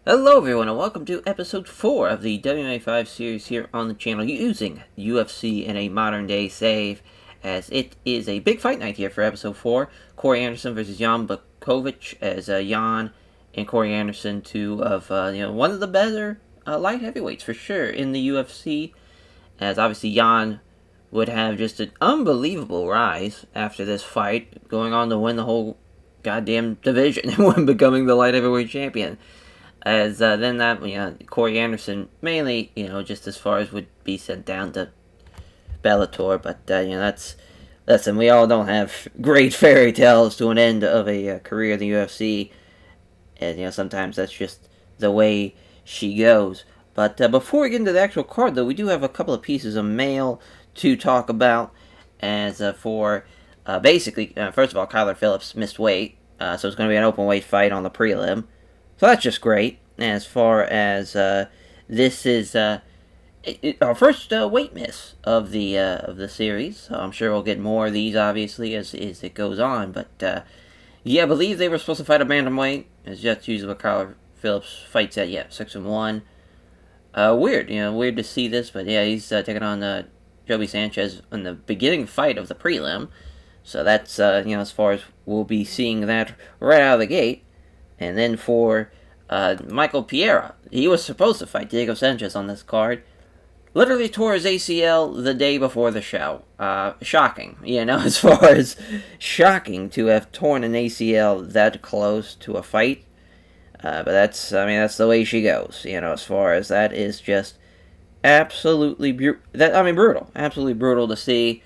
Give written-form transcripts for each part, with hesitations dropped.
Hello everyone and welcome to episode 4 of the WMMA 5 series here on the channel using UFC in a modern day save, as it is a big fight night here for episode 4. Corey Anderson versus Gian Blachowicz, as Gian and Corey Anderson, two of one of the better light heavyweights for sure in the UFC, as obviously Gian would have just an unbelievable rise after this fight, going on to win the whole goddamn division and becoming the light heavyweight champion. As then that Corey Anderson mainly just as far as would be sent down to Bellator, but listen, we all don't have great fairy tales to an end of a career in the UFC, and sometimes that's just the way she goes. But before we get into the actual card, though, we do have a couple of pieces of mail to talk about. As for basically, first of all, Phillips missed weight, so it's going to be an open weight fight on the prelim. So that's just great. As far as this is our first weight miss of the series, so I'm sure we'll get more of these obviously as it goes on. But I believe they were supposed to fight a bantamweight. As that's usually what Kyler Phillips fights at. 6-1. Weird, weird to see this, but he's taking on Joby Sanchez in the beginning fight of the prelim. So that's as far as we'll be seeing that right out of the gate. And then for Michael Pereira, he was supposed to fight Diego Sanchez on this card. Literally tore his ACL the day before the show. Shocking, as far as shocking to have torn an ACL that close to a fight. But that's the way she goes. As far as that is just absolutely brutal. Absolutely brutal to see.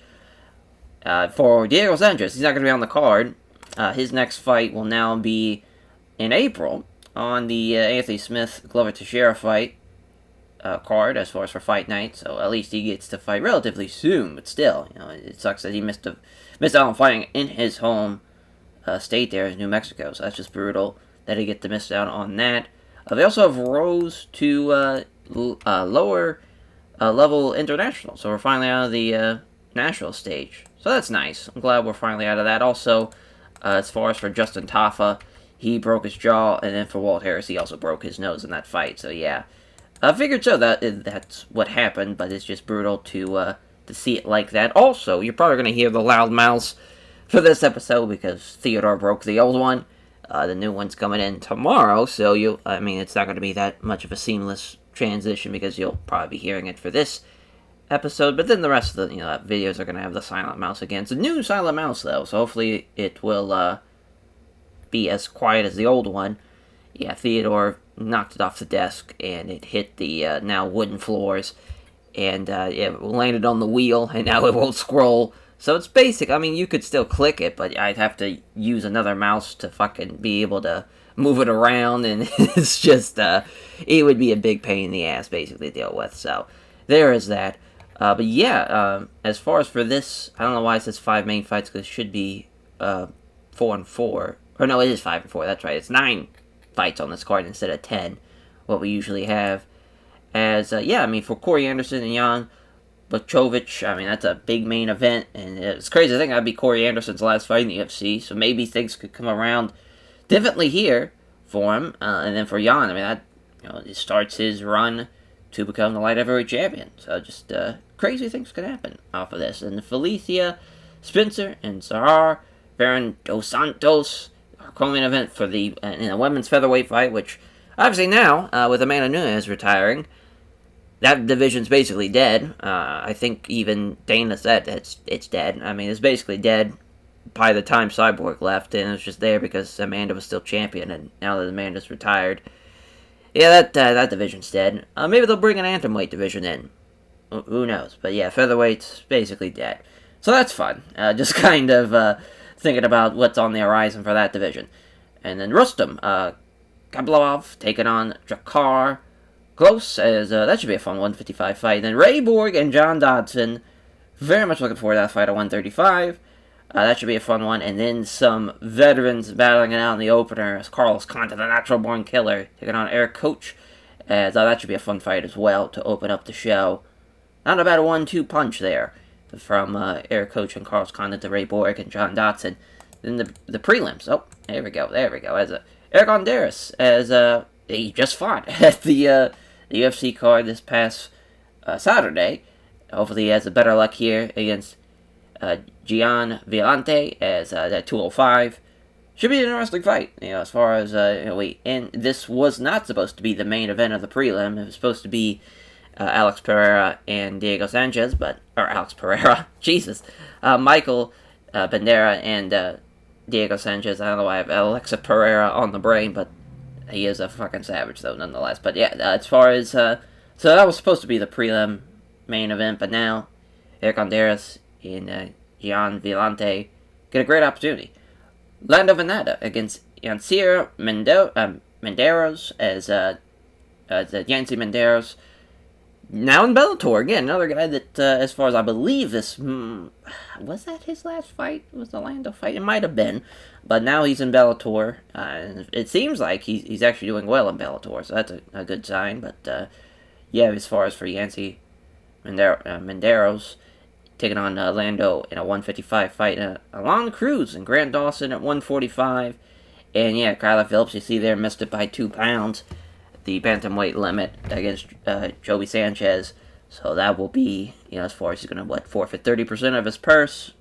For Diego Sanchez, he's not going to be on the card. His next fight will now be in April on the Anthony Smith Glover Teixeira fight card, as far as for fight night. So at least he gets to fight relatively soon. But still, it sucks that he missed out on fighting in his home state there in New Mexico. So that's just brutal that he gets to miss out on that. They also have rose to lower level international. So we're finally out of the national stage. So that's nice. I'm glad we're finally out of that. Also, as far as for Justin Tafa, he broke his jaw, and then for Walt Harris, he also broke his nose in that fight. So I figured so that's what happened, but it's just brutal to see it like that. Also, you're probably going to hear the loud mouths for this episode because Theodore broke the old one. The new one's coming in tomorrow, so it's not going to be that much of a seamless transition because you'll probably be hearing it for this episode. But then the rest of the videos are going to have the silent mouse again. It's a new silent mouse though, so hopefully it will be as quiet as the old one. Theodore knocked it off the desk and it hit the now wooden floors, and it landed on the wheel, and now it won't scroll. So it's basic. You could still click it, but I'd have to use another mouse to fucking be able to move it around, and it's just it would be a big pain in the ass basically to deal with. So there is that. As far as for this, I don't know why it says 5 main fights, because it should be 4-4. Or no, it is 5-4, that's right. It's 9 fights on this card instead of 10, what we usually have. As, for Corey Anderson and Gian Blachowicz, that's a big main event, and it's crazy to think that'd be Corey Anderson's last fight in the UFC, so maybe things could come around differently here for him. And then for Gian, it starts his run to become the light heavyweight champion. So just crazy things could happen off of this. And Felicia, Spencer, and Sahar Baron Dos Santos, our co-main event for the in a women's featherweight fight, which obviously now, with Amanda Nunes retiring, that division's basically dead. I think even Dana said it's dead. It's basically dead by the time Cyborg left, and it was just there because Amanda was still champion, and now that Amanda's retired, that division's dead. Maybe they'll bring an atomweight division in. Who knows? But featherweight's basically dead. So that's fun. Just kind of thinking about what's on the horizon for that division. And then Rustam, Khabilov taking on Jakar Close, as that should be a fun 155 fight. And then Ray Borg and John Dodson, very much looking forward to that fight at 135. That should be a fun one. And then some veterans battling it out in the opener as Carlos Condit, the natural born killer, taking on Eric Koch. As that should be a fun fight as well to open up the show. Not a bad 1-2 punch there from Eric Koch and Carlos Condit to Ray Borg and John Dodson. Then the prelims. Oh, there we go. As Eric Honduras as he just fought at the UFC card this past Saturday. Hopefully he has a better luck here against Gian Villante as that 205. Should be an interesting fight, as far as, and this was not supposed to be the main event of the prelim. It was supposed to be Alex Pereira and Diego Sanchez, or Alex Pereira, Jesus. Michael Bandera and Diego Sanchez. I don't know why I have Alexa Pereira on the brain, but he is a fucking savage, though, nonetheless. But yeah, as far as, so that was supposed to be the prelim main event, but now, Eric Honduras and Gian Villante get a great opportunity. Lando Vannata against Yancy Medeiros as Yancy Medeiros. Now in Bellator, again, another guy that, as far as I believe this, was that his last fight? Was the Lando fight? It might have been, but now he's in Bellator, and it seems like he's actually doing well in Bellator, so that's a good sign, but, yeah, as far as for Yancy Medeiros, taking on Lando in a 155 fight, Alon Cruz and Grant Dawson at 145, and yeah, Phillips, you see there, missed it by 2 pounds, the bantamweight limit against Joby Sanchez, so that will be, as far as he's going to, forfeit 30% of his purse,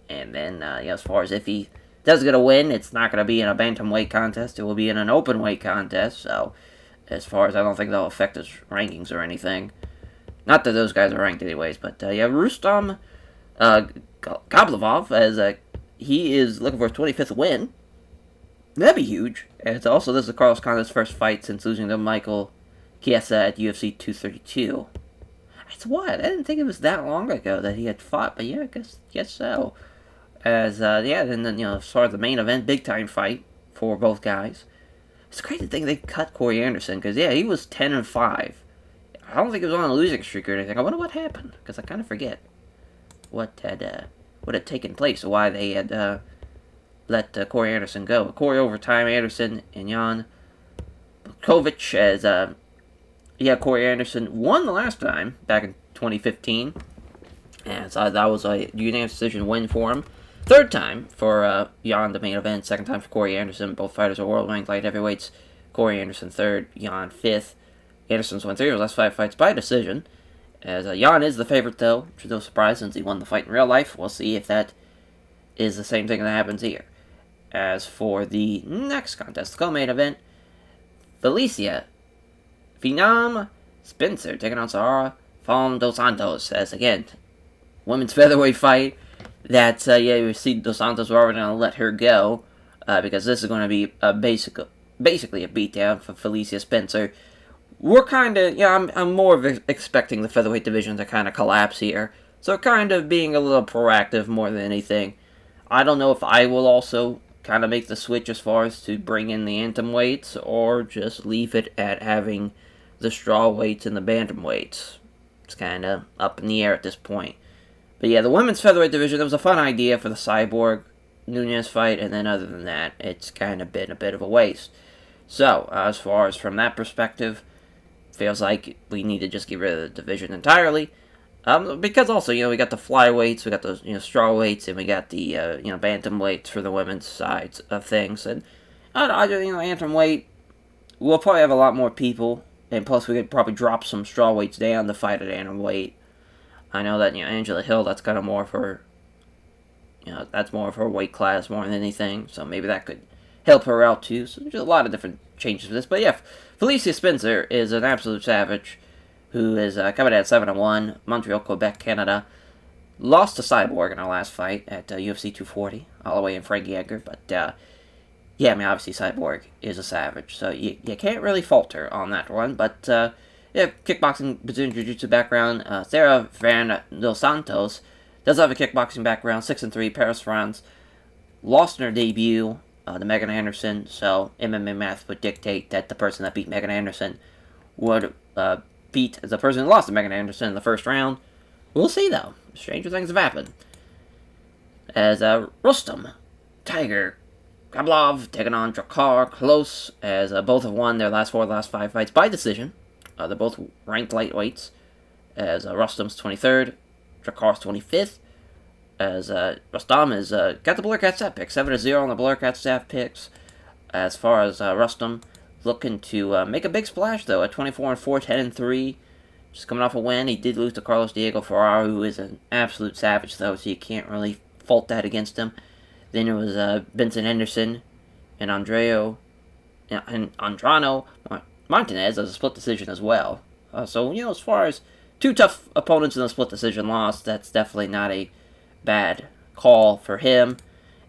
and then, as far as if he does get a win, it's not going to be in a bantamweight contest, it will be in an open weight contest, so, as far as I don't think that'll affect his rankings or anything. Not that those guys are ranked anyways, but yeah, Rustam Khabilov, as he is looking for his 25th win. That'd be huge. And it's also, this is Carlos Condit's first fight since losing to Michael Chiesa at UFC 232. That's what? I didn't think it was that long ago that he had fought, but yeah, I guess so. As, yeah, then, as far as the main event, big time fight for both guys. It's great to think they cut Corey Anderson, because, yeah, he was 10-5. I don't think it was on a losing streak or anything. I wonder what happened, because I kind of forget what had taken place, or why they had let Corey Anderson go. Corey overtime, Anderson and Jan Blachowicz, as Corey Anderson won the last time back in 2015, and so that was a unanimous decision win for him. Third time for Jan, the main event. Second time for Corey Anderson. Both fighters are world-ranked light heavyweights. Corey Anderson third, Jan fifth. Anderson's won 3 of his last 5 fights by decision. As Jan is the favorite, though, which is no surprise since he won the fight in real life. We'll see if that is the same thing that happens here. As for the next contest, the co-main event, Felicia Phenom Spencer taking on Sahara Fon Dos Santos. As again, women's featherweight fight. That we see Dos Santos were already going to let her go because this is going to be basically a beatdown for Felicia Spencer. We're kind of, I'm more of expecting the featherweight division to kind of collapse here. So kind of being a little proactive more than anything. I don't know if I will also kind of make the switch as far as to bring in the atomweights or just leave it at having the straw weights and the bantamweights. It's kind of up in the air at this point. But yeah, the women's featherweight division, it was a fun idea for the Cyborg Nunez fight, and then other than that, it's kind of been a bit of a waste. So, as far as from that perspective, feels like we need to just get rid of the division entirely. Because also, we got the flyweights, we got those, straw weights, and we got the, bantamweights for the women's sides of things. And, atomweight, we'll probably have a lot more people, and plus we could probably drop some straw weights down to fight at atomweight. I know that, Angela Hill, that's kind of more of her, that's more of her weight class more than anything, so maybe that could help her out too. So there's a lot of different changes for this, but yeah, Felicia Spencer is an absolute savage who is coming at 7-1, Montreal, Quebec, Canada. Lost to Cyborg in our last fight at UFC 240, all the way in Frankie Edgar, but obviously Cyborg is a savage, so you can't really falter on that one, but kickboxing, Brazilian Jiu-Jitsu background. Sarah Van Dos Santos does have a kickboxing background, 6-3, Paris, France. Lost in her debut to Megan Anderson, so MMA math would dictate that the person that beat Megan Anderson would beat the person who lost to Megan Anderson in the first round. We'll see, though. Stranger things have happened. As Rustam, Tiger, Khabilov taking on Drakkar, close, as both have won their last 5 fights by decision. They're both ranked lightweights, as Rustam's 23rd, Drakkar's 25th, as Rustam is got the Blur Cat staff picks, 7-0 on the Blur Cat staff picks. As far as Rustam, looking to make a big splash, though, at 24-4, 10-3. Just coming off a win. He did lose to Carlos Diego Ferraro, who is an absolute savage, though, so you can't really fault that against him. Then it was Vincent Henderson and Andrano Martinez as a split decision as well. So, as far as two tough opponents in a split decision loss, that's definitely not a bad call for him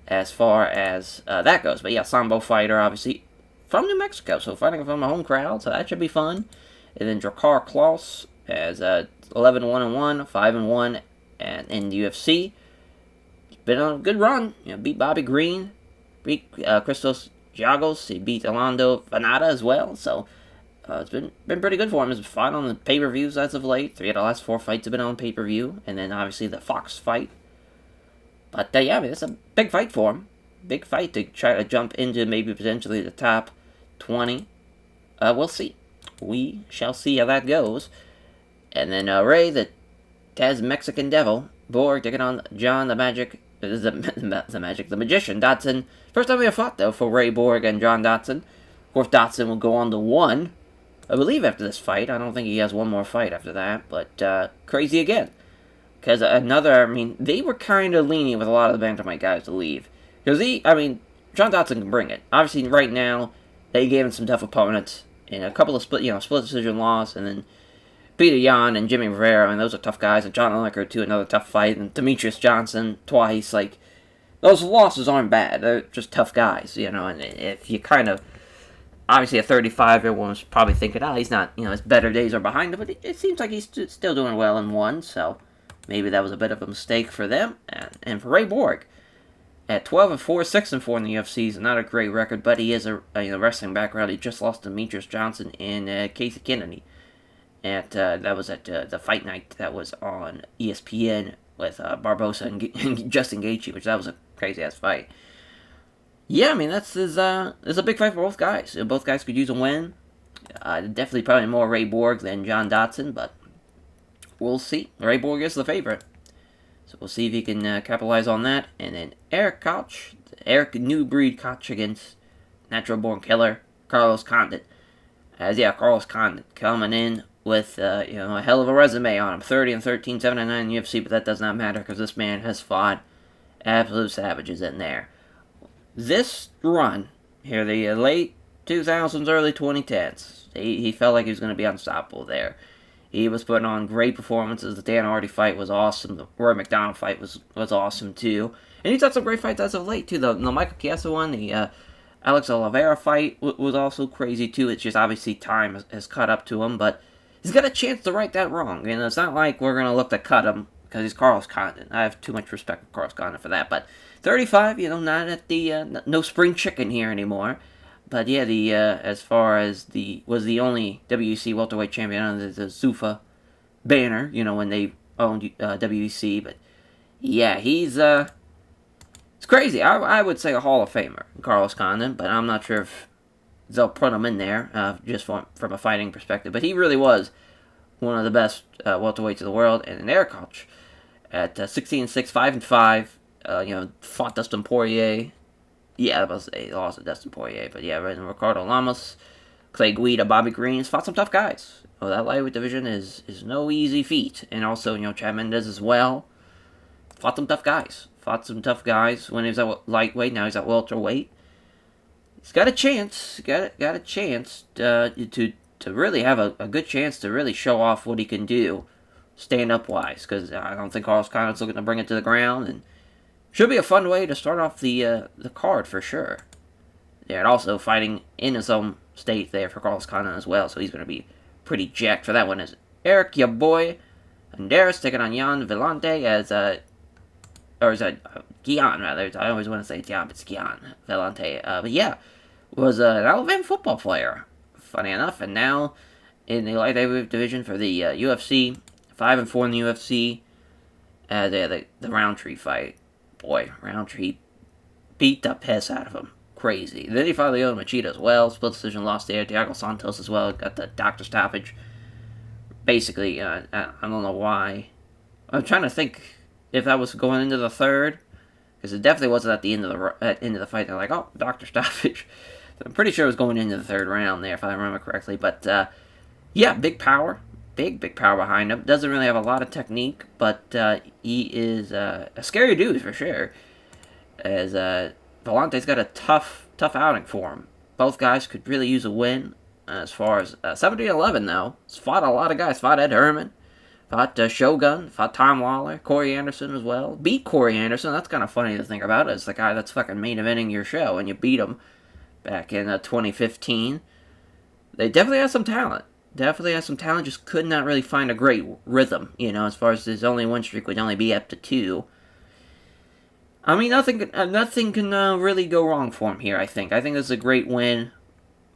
as far as that goes. But yeah, Sambo fighter, obviously, from New Mexico, so fighting from a home crowd, so that should be fun. And then Drakkar Klose as 11-1-1, 5-1, and in the UFC. It's been on a good run. Beat Bobby Green, beat Christos Giagos, he beat Alonzo Vannata as well, so it's been pretty good for him. He's fought on the pay-per-views as of late. 3 of the last 4 fights have been on pay-per-view, and then obviously the Fox fight. But yeah, I mean, it's a big fight for him. Big fight to try to jump into maybe potentially the top 20. We'll see. We shall see how that goes. And then Ray, the Taz Mexican Devil, Borg taking on Gian, the Magician, Dodson. First time we have fought, though, for Ray Borg and John Dodson. Of course, Dodson will go on to 1, I believe, after this fight. I don't think he has one more fight after that, but crazy again. Because they were kind of lenient with a lot of the bantamweight guys to leave. Because John Dodson can bring it. Obviously, right now, they gave him some tough opponents. And a couple of split decision loss, and then Peter Yan and Jimmy Rivera, those are tough guys. And John Lineker, too, another tough fight. And Demetrius Johnson, twice. Those losses aren't bad. They're just tough guys, And if you kind of, obviously at 35, everyone's probably thinking, he's not, his better days are behind him. But it seems like he's still doing well in 1, so maybe that was a bit of a mistake for them. And for Ray Borg, at 12-4, 6-4 in the UFC, is not a great record, but he is a wrestling background. He just lost to Demetrius Johnson and Casey Kennedy. That was at the fight night that was on ESPN with Barbosa and Justin Gaethje, which that was a crazy-ass fight. Yeah, this is a big fight for both guys. Both guys could use a win. Definitely probably more Ray Borg than John Dodson, but we'll see. Ray Borg is the favorite. So we'll see if he can capitalize on that. And then Eric New Breed Koch against Natural Born Killer, Carlos Condit. Carlos Condit coming in with a hell of a resume on him. 30-13, 7-9 in the UFC, but that does not matter because this man has fought absolute savages in there. This run here, the late 2000s, early 2010s, he felt like he was going to be unstoppable there. He was putting on great performances. The Dan Hardy fight was awesome. The Roy McDonald fight was awesome, too. And he's had some great fights as of late, too. The Michael Chiesa one, the Alex Oliveira fight was also crazy, too. It's just obviously time has caught up to him, but he's got a chance to right that wrong. It's not like we're going to look to cut him because he's Carlos Condit. I have too much respect for Carlos Condit for that. But 35, not at the no spring chicken here anymore. But yeah, as far as was the only WEC welterweight champion under the Zuffa banner, when they owned WEC. But yeah, he's it's crazy. I would say a Hall of Famer, Carlos Condit, but I'm not sure if they'll put him in there just from a fighting perspective. But he really was one of the best welterweights of the world. And Eric Koch at 16-6, 5-5, fought Dustin Poirier. Yeah, that was a loss to Dustin Poirier. But yeah, Ricardo Lamas, Clay Guida, Bobby Green, fought some tough guys. Well, that lightweight division is no easy feat. And also, Chad Mendes as well. Fought some tough guys. When he was at lightweight, now he's at welterweight. He's got a chance. Got a chance to really have a good chance to really show off what he can do stand-up wise. Because I don't think Carlos Condit's looking to bring it to the ground. And should be a fun way to start off the card for sure. Yeah, and also fighting in his own state there for Carlos Condit as well, so he's going to be pretty jacked for that one. Is Eric, your boy, Medeiros taking on Gian Villante as Gian rather. I always want to say Gian, but it's Gian Villante. But yeah, was an Alabama football player, funny enough, and now in the light heavyweight division for the UFC, 5-4 in the UFC. The Roundtree fight. Boy, Roundtree beat the piss out of him. Crazy. Then he fought Lyoto Machida as well. Split decision lost there. Thiago Santos as well. Got the doctor stoppage. Basically, I don't know why. I'm trying to think if that was going into the third. Because it definitely wasn't at the end of the fight. They're like, oh, doctor stoppage. I'm pretty sure it was going into the third round there, if I remember correctly. But, yeah, big power. Big power behind him. Doesn't really have a lot of technique, but he is a scary dude for sure. As Villante's got a tough outing for him. Both guys could really use a win. As far as 17-11, though, he's fought a lot of guys. Fought Ed Herman, fought Shogun, fought Tom Lawler, Corey Anderson as well. Beat Corey Anderson. That's kind of funny to think about. As the guy that's fucking main eventing your show, and you beat him back in 2015. They definitely have some talent. Just could not really find a great rhythm, as far as his only win streak would only be up to 2. I mean, nothing can really go wrong for him here, I think. I think this is a great win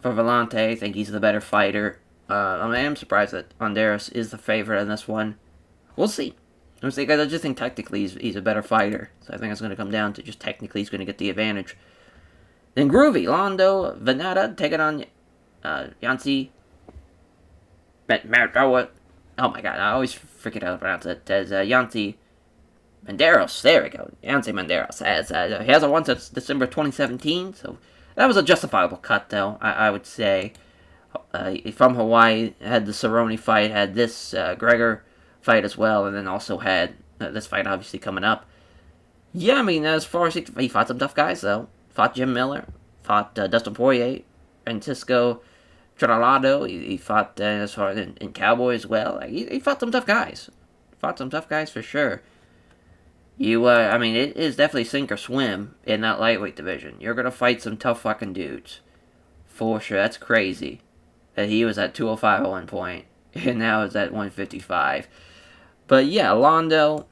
for Villante. I think he's the better fighter. I am surprised that Medeiros is the favorite in this one. We'll see. Because I just think technically he's a better fighter. So I think it's going to come down to just technically he's going to get the advantage. Then Groovy, Lando, Vannata taking on Yancy. Oh my god, I always forget how to pronounce it. As Yancy Medeiros, there we go. Yancy Medeiros. He hasn't won since December 2017, so that was a justifiable cut, though, I would say. From Hawaii, had the Cerrone fight, had this Gregor fight as well, and then also had this fight obviously coming up. Yeah, I mean, as far as he fought some tough guys, though. Fought Jim Miller, fought Dustin Poirier, Francisco Trinaldo. He fought as far as in Cowboy as well. He fought some tough guys. For sure. I mean, it is definitely sink or swim in that lightweight division. You're going to fight some tough fucking dudes. For sure. That's crazy. That he was at 205 at one point, and now is at 155. But yeah, Lando,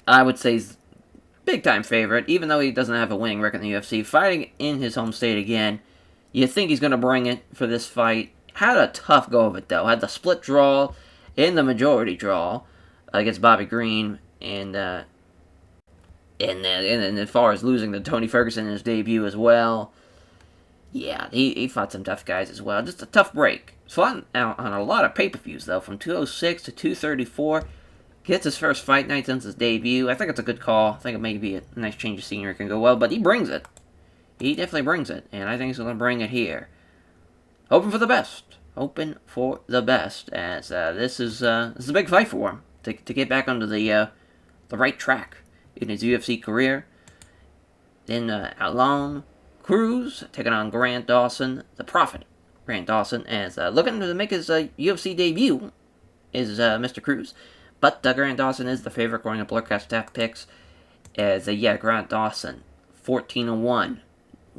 I would say, is big-time favorite, even though he doesn't have a winning record in the UFC. Fighting in his home state again, you think he's going to bring it for this fight. Had a tough go of it, though. Had the split draw and the majority draw against Bobby Green, and as far as losing to Tony Ferguson in his debut as well. Yeah, he fought some tough guys as well. Just a tough break. Fought on a lot of pay-per-views, though, from 206 to 234. Gets his first fight night since his debut. I think it's a good call. I think it may be a nice change of scenery. Can go well, but he brings it. He definitely brings it, and I think he's going to bring it here. Hoping for the best. As this is a big fight for him to get back onto the right track in his UFC career. Then Alon Cruz taking on Grant Dawson, the Prophet. Grant Dawson, as looking to make his UFC debut is Mr. Cruz. But Grant Dawson is the favorite according to Blurcast staff picks. As Grant Dawson, 14-1.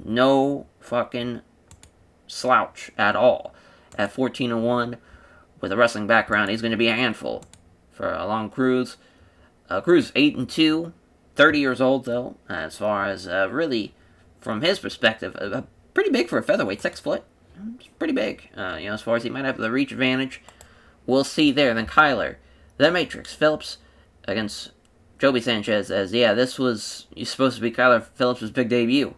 No fucking slouch at all. At 14-1, with a wrestling background, he's going to be a handful for Alon Cruz. Cruz 8-2, 30 years old though. As far as really, from his perspective, pretty big for a featherweight, 6 foot. It's pretty big. As far as he might have the reach advantage, we'll see there. Then Kyler, the Matrix, Phillips against Joby Sanchez. As this was supposed to be Kyler Phillips' big debut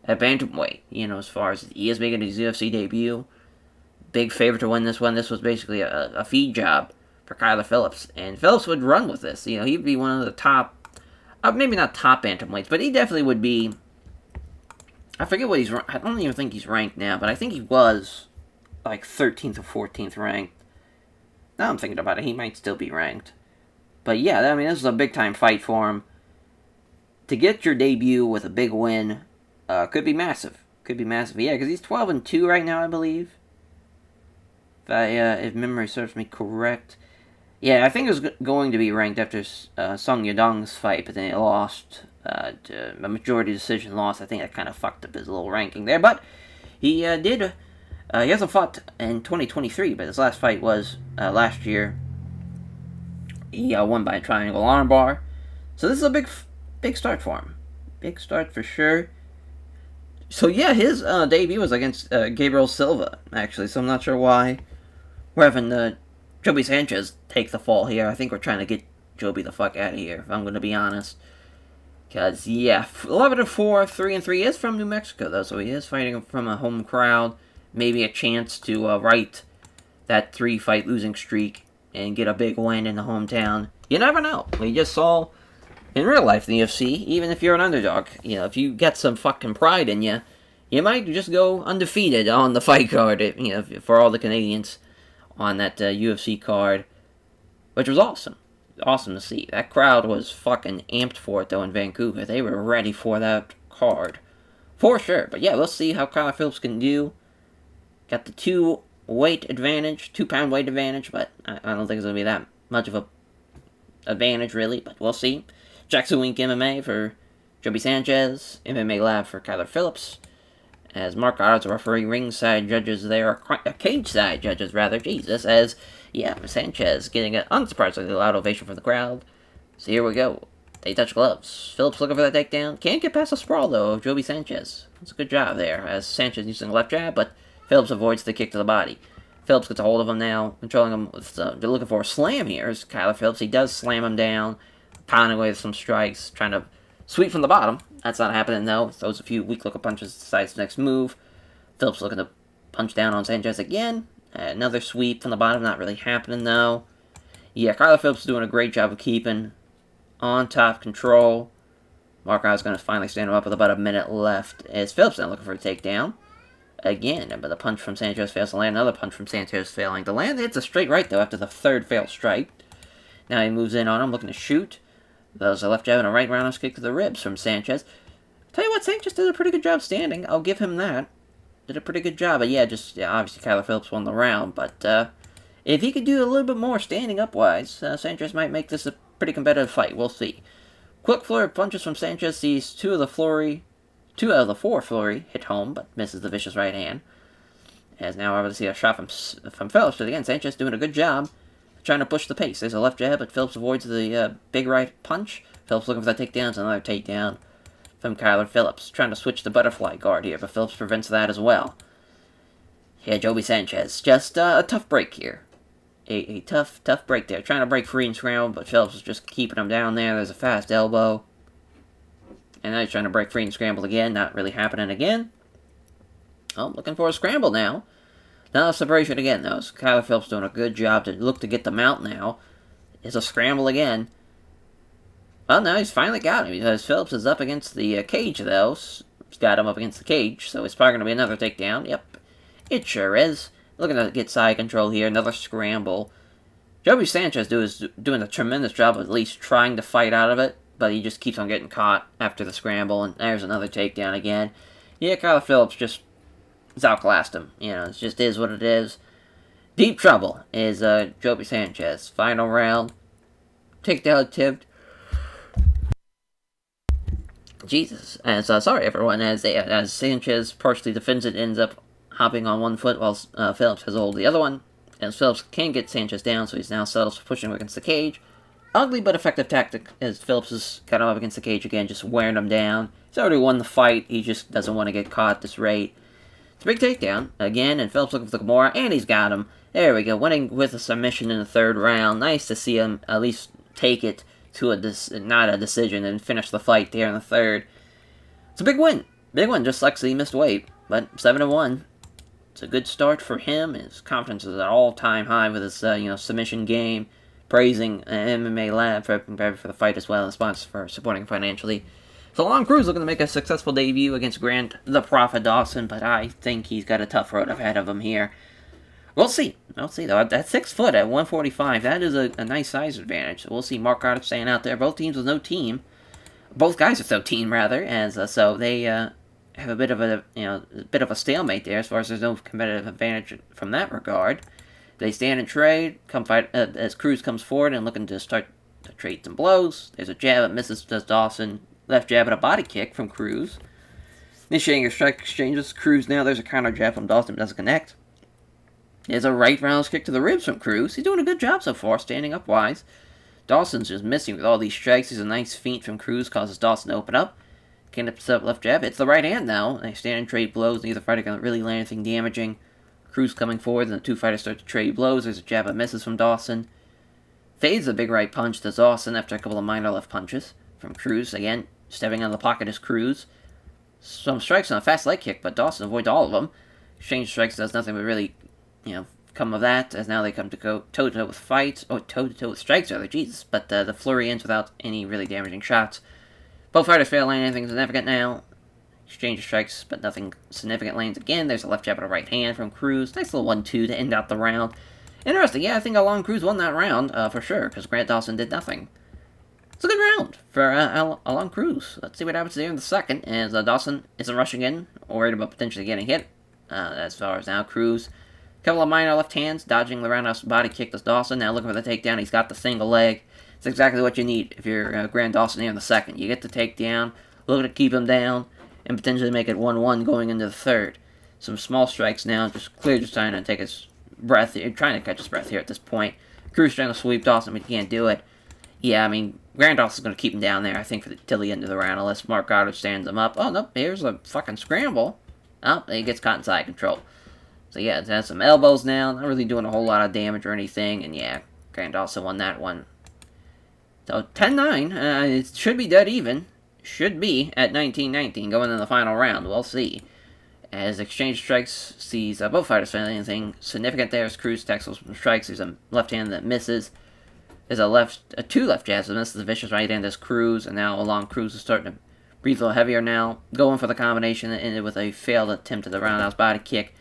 at bantamweight. As far as he is making his UFC debut, big favorite to win this one. This was basically a feed job for Kyler Phillips, and Phillips would run with this. He'd be one of the top, maybe not top bantamweights, but he definitely would be. I forget what I don't even think he's ranked now, but I think he was like 13th or 14th ranked. Now I'm thinking about it, he might still be ranked. But yeah, I mean, this is a big-time fight for him. To get your debut with a big win could be massive. Yeah, because he's 12-2 right now, I believe. If memory serves me correct. Yeah, I think it was going to be ranked after Song Yadong's fight, but then it lost. A majority decision loss. I think that kind of fucked up his little ranking there. But he did. He hasn't fought in 2023, but his last fight was last year. He won by a triangle armbar. So this is a big start for him. Big start for sure. So yeah, his debut was against Gabriel Silva, actually. So I'm not sure why we're having Joby Sanchez take the fall here. I think we're trying to get Joby the fuck out of here, if I'm going to be honest. Because, yeah, 11-4, 3-3 is from New Mexico, though, so he is fighting from a home crowd. Maybe a chance to right that 3-fight losing streak and get a big win in the hometown. You never know. We just saw in real life in the UFC, even if you're an underdog, if you get some fucking pride in you, he might just go undefeated on the fight card, for all the Canadians on that UFC card, which was awesome. Awesome to see. That crowd was fucking amped for it, though, in Vancouver. They were ready for that card. For sure. But yeah, we'll see how Kyler Phillips can do. Got the 2-pound weight advantage, but I don't think it's going to be that much of a advantage, really, but we'll see. Jackson Wink MMA for Joby Sanchez, MMA Lab for Kyler Phillips, as Mark Otto's referee, ringside judges there, cage-side judges, rather, Jesus, as, Sanchez getting an unsurprisingly loud ovation from the crowd. So here we go. They touch gloves. Phillips looking for that takedown. Can't get past the sprawl, though, of Joby Sanchez. That's a good job there, as Sanchez using a left jab, but Phillips avoids the kick to the body. Phillips gets a hold of him now, controlling him. They're looking for a slam here. Is Kyler Phillips. He does slam him down, pounding away with some strikes, trying to sweep from the bottom. That's not happening, though. Throws a few weak-looking punches, decides the next move. Phillips looking to punch down on Sanchez again. Another sweep from the bottom, not really happening, though. Yeah, Kyler Phillips is doing a great job of keeping on top control. Mark Otto's going to finally stand him up with about a minute left. As Phillips now looking for a takedown. Again, but the punch from Sanchez fails to land. Another punch from Sanchez failing to land. It's a straight right, though, after the third failed strike. Now he moves in on him, looking to shoot. There's a left jab and a right roundhouse kick to the ribs from Sanchez. Tell you what, Sanchez did a pretty good job standing. I'll give him that. Did a pretty good job. But obviously Kyler Phillips won the round. But if he could do a little bit more standing up-wise, Sanchez might make this a pretty competitive fight. We'll see. Quick flurry of punches from Sanchez. Sees two out of the four flurry hit home, but misses the vicious right hand. As now we're able to see a shot from Phillips. But again, Sanchez doing a good job trying to push the pace. There's a left jab, but Phillips avoids the big right punch. Phillips looking for that takedown. It's another takedown from Kyler Phillips. Trying to switch the butterfly guard here, but Phillips prevents that as well. Yeah, Joby Sanchez. Just a tough break here. A tough break there. Trying to break free and scramble, but Phillips is just keeping him down there. There's a fast elbow. And now he's trying to break free and scramble again. Not really happening again. Oh, looking for a scramble now. Now separation again, though. So Kyler Phillips doing a good job to look to get the mount now. It's a scramble again. Well, now he's finally got him, because Phillips is up against the cage, though. He's got him up against the cage, so it's probably going to be another takedown. Yep, it sure is. Looking to get side control here. Another scramble. Joby Sanchez is doing a tremendous job of at least trying to fight out of it, but he just keeps on getting caught after the scramble, and there's another takedown again. Yeah, Kyler Phillips just outclassed him. It just is what it is. Deep trouble is Joby Sanchez. Final round. Takedown attempt. Jesus. And sorry, everyone, as Sanchez partially defends it, ends up hopping on one foot while Phillips has hold the other one. As Phillips can't get Sanchez down, so he's now settles for pushing him against the cage. Ugly but effective tactic, as Phillips is kind of up against the cage again, just wearing him down. He's already won the fight. He just doesn't want to get caught at this rate. It's a big takedown, again, and Phillips looking for the Kimura, and he's got him. There we go, winning with a submission in the third round. Nice to see him at least take it to not a decision and finish the fight there in the third. It's a big win. Big one, just like he missed weight, but 7-1. It's a good start for him. His confidence is at all-time high with his submission game. Praising MMA Lab for the fight as well, and sponsors for supporting financially. So Lon Cruz looking to make a successful debut against Grant the Prophet Dawson, but I think he's got a tough road ahead of him here. We'll see. We'll see, though. At 6 foot at 145, that is a nice size advantage. So we'll see Mark Otto staying out there. Both teams with no team. Both guys with no team, rather, as so they have a bit of a stalemate there as far as there's no competitive advantage from that regard. They stand and trade, come fight as Cruz comes forward and looking to start to trade some blows. There's a jab that misses, does Dawson. Left jab and a body kick from Cruz. Initiating a strike exchanges. Cruz now, there's a counter jab from Dawson, doesn't connect. There's a right roundhouse kick to the ribs from Cruz. He's doing a good job so far, standing up wise. Dawson's just missing with all these strikes. There's a nice feint from Cruz, causes Dawson to open up. Can't up left jab. It's the right hand now. They stand and trade blows. Neither fighter can really land anything damaging. Cruz coming forward, and the two fighters start to trade blows. There's a jab that misses from Dawson. Fades a big right punch to Dawson after a couple of minor left punches from Cruz. Again, stepping out of the pocket is Cruz. Some strikes on a fast leg kick, but Dawson avoids all of them. Exchange strikes does nothing but really, come of that, as now they come to go toe-to-toe with fights, or toe-to-toe with strikes, rather, Jesus. But the flurry ends without any really damaging shots. Both fighters fail to land anything significant now. Exchange of strikes, but nothing significant lands again. There's a left jab and a right hand from Cruz. Nice little 1-2 to end out the round. Interesting, yeah, I think Alon Cruz won that round, for sure, because Grant Dawson did nothing. It's a good round for Alon Cruz. Let's see what happens there in the second, as Dawson isn't rushing in, or worried about potentially getting hit. As far as now, Cruz, a couple of minor left hands, dodging the roundhouse body kick to Dawson. Now looking for the takedown. He's got the single leg. It's exactly what you need if you're Grant Dawson here in the second. You get the takedown, looking to keep him down, and potentially make it 1-1 going into the third. Some small strikes now, just trying to take his breath, trying to catch his breath here at this point. Cruz trying to sweep Dawson, but he can't do it. Yeah, I mean, Grant Dawson's going to keep him down there, I think, till the end of the round, unless Mark Goddard stands him up. Oh, no, here's a fucking scramble. Oh, he gets caught inside control. So, yeah, it has some elbows now, not really doing a whole lot of damage or anything, and yeah, Grant Dawson won that one. So, 10-9, it should be dead even. Should be at 19-19 going in the final round. We'll see. As exchange strikes sees both fighters failing anything significant there as Cruz tackles some strikes. There's a left hand that misses. There's two left jabs that misses. A vicious right hand as Cruz, and now Alon Cruz is starting to breathe a little heavier now. Going for the combination that ended with a failed attempt at the roundhouse body kick.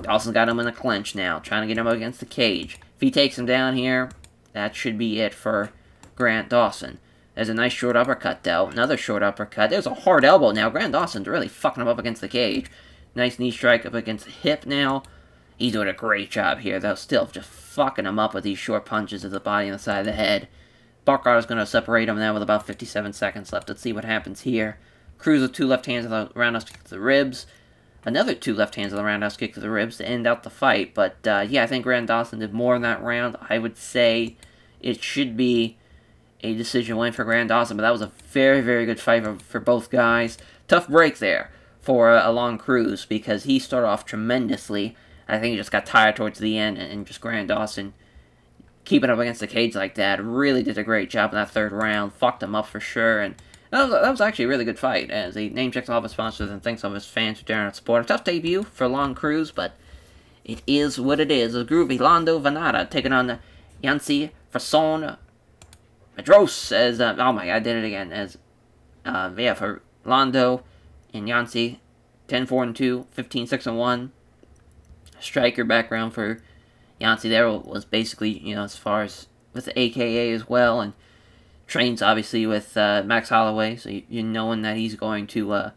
Dawson's got him in a clinch now, trying to get him up against the cage. If he takes him down here, that should be it for Grant Dawson. There's a nice short uppercut, though. Another short uppercut. There's a hard elbow now. Grant Dawson's really fucking him up against the cage. Nice knee strike up against the hip now. He's doing a great job here, though. Still just fucking him up with these short punches to the body and the side of the head. Barkard is going to separate him now with about 57 seconds left. Let's see what happens here. Cruz with two left hands of the roundhouse kick to the ribs. Another two left hands of the roundhouse kick to the ribs to end out the fight. But, yeah, I think Grant Dawson did more in that round. I would say it should be a decision win for Grant Dawson, but that was a very, very good fight for both guys. Tough break there for Alon Cruz because he started off tremendously. I think he just got tired towards the end, and just Grant Dawson keeping up against the cage like that really did a great job in that third round. Fucked him up for sure, and that was actually a really good fight as he name checks all of his sponsors and thanks all of his fans for generous support. A tough debut for Alon Cruz, but it is what it is. A groovy Lando Vannata taking on Yancy for Medeiros as, oh my god, I did it again, as, yeah, for Lando and Yancy, 10-4-2, 15-6-1. Striker background for Yancy there was basically, as far as with the AKA as well, and trains obviously with Max Holloway, so you knowing that he's going to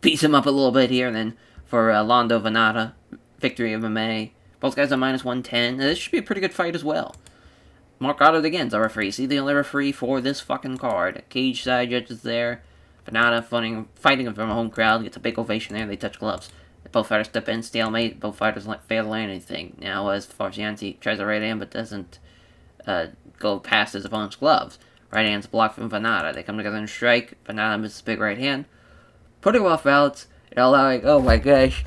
piece him up a little bit here. And then for Lando Vannata, Victory of MMA, both guys are -110. This should be a pretty good fight as well. Mark Goddard again is our referee. Is he the only referee for this fucking card? Cage side judges there. Vannata fighting from a home crowd, gets a big ovation there, they touch gloves. Both fighters step in, stalemate, both fighters fail to land anything. Now, as far as Yancy tries a right hand, but doesn't go past his opponent's gloves. Right hand's blocked from Vannata. They come together and strike. Vannata misses a big right hand. Putting him off balance, and allowing, oh my gosh.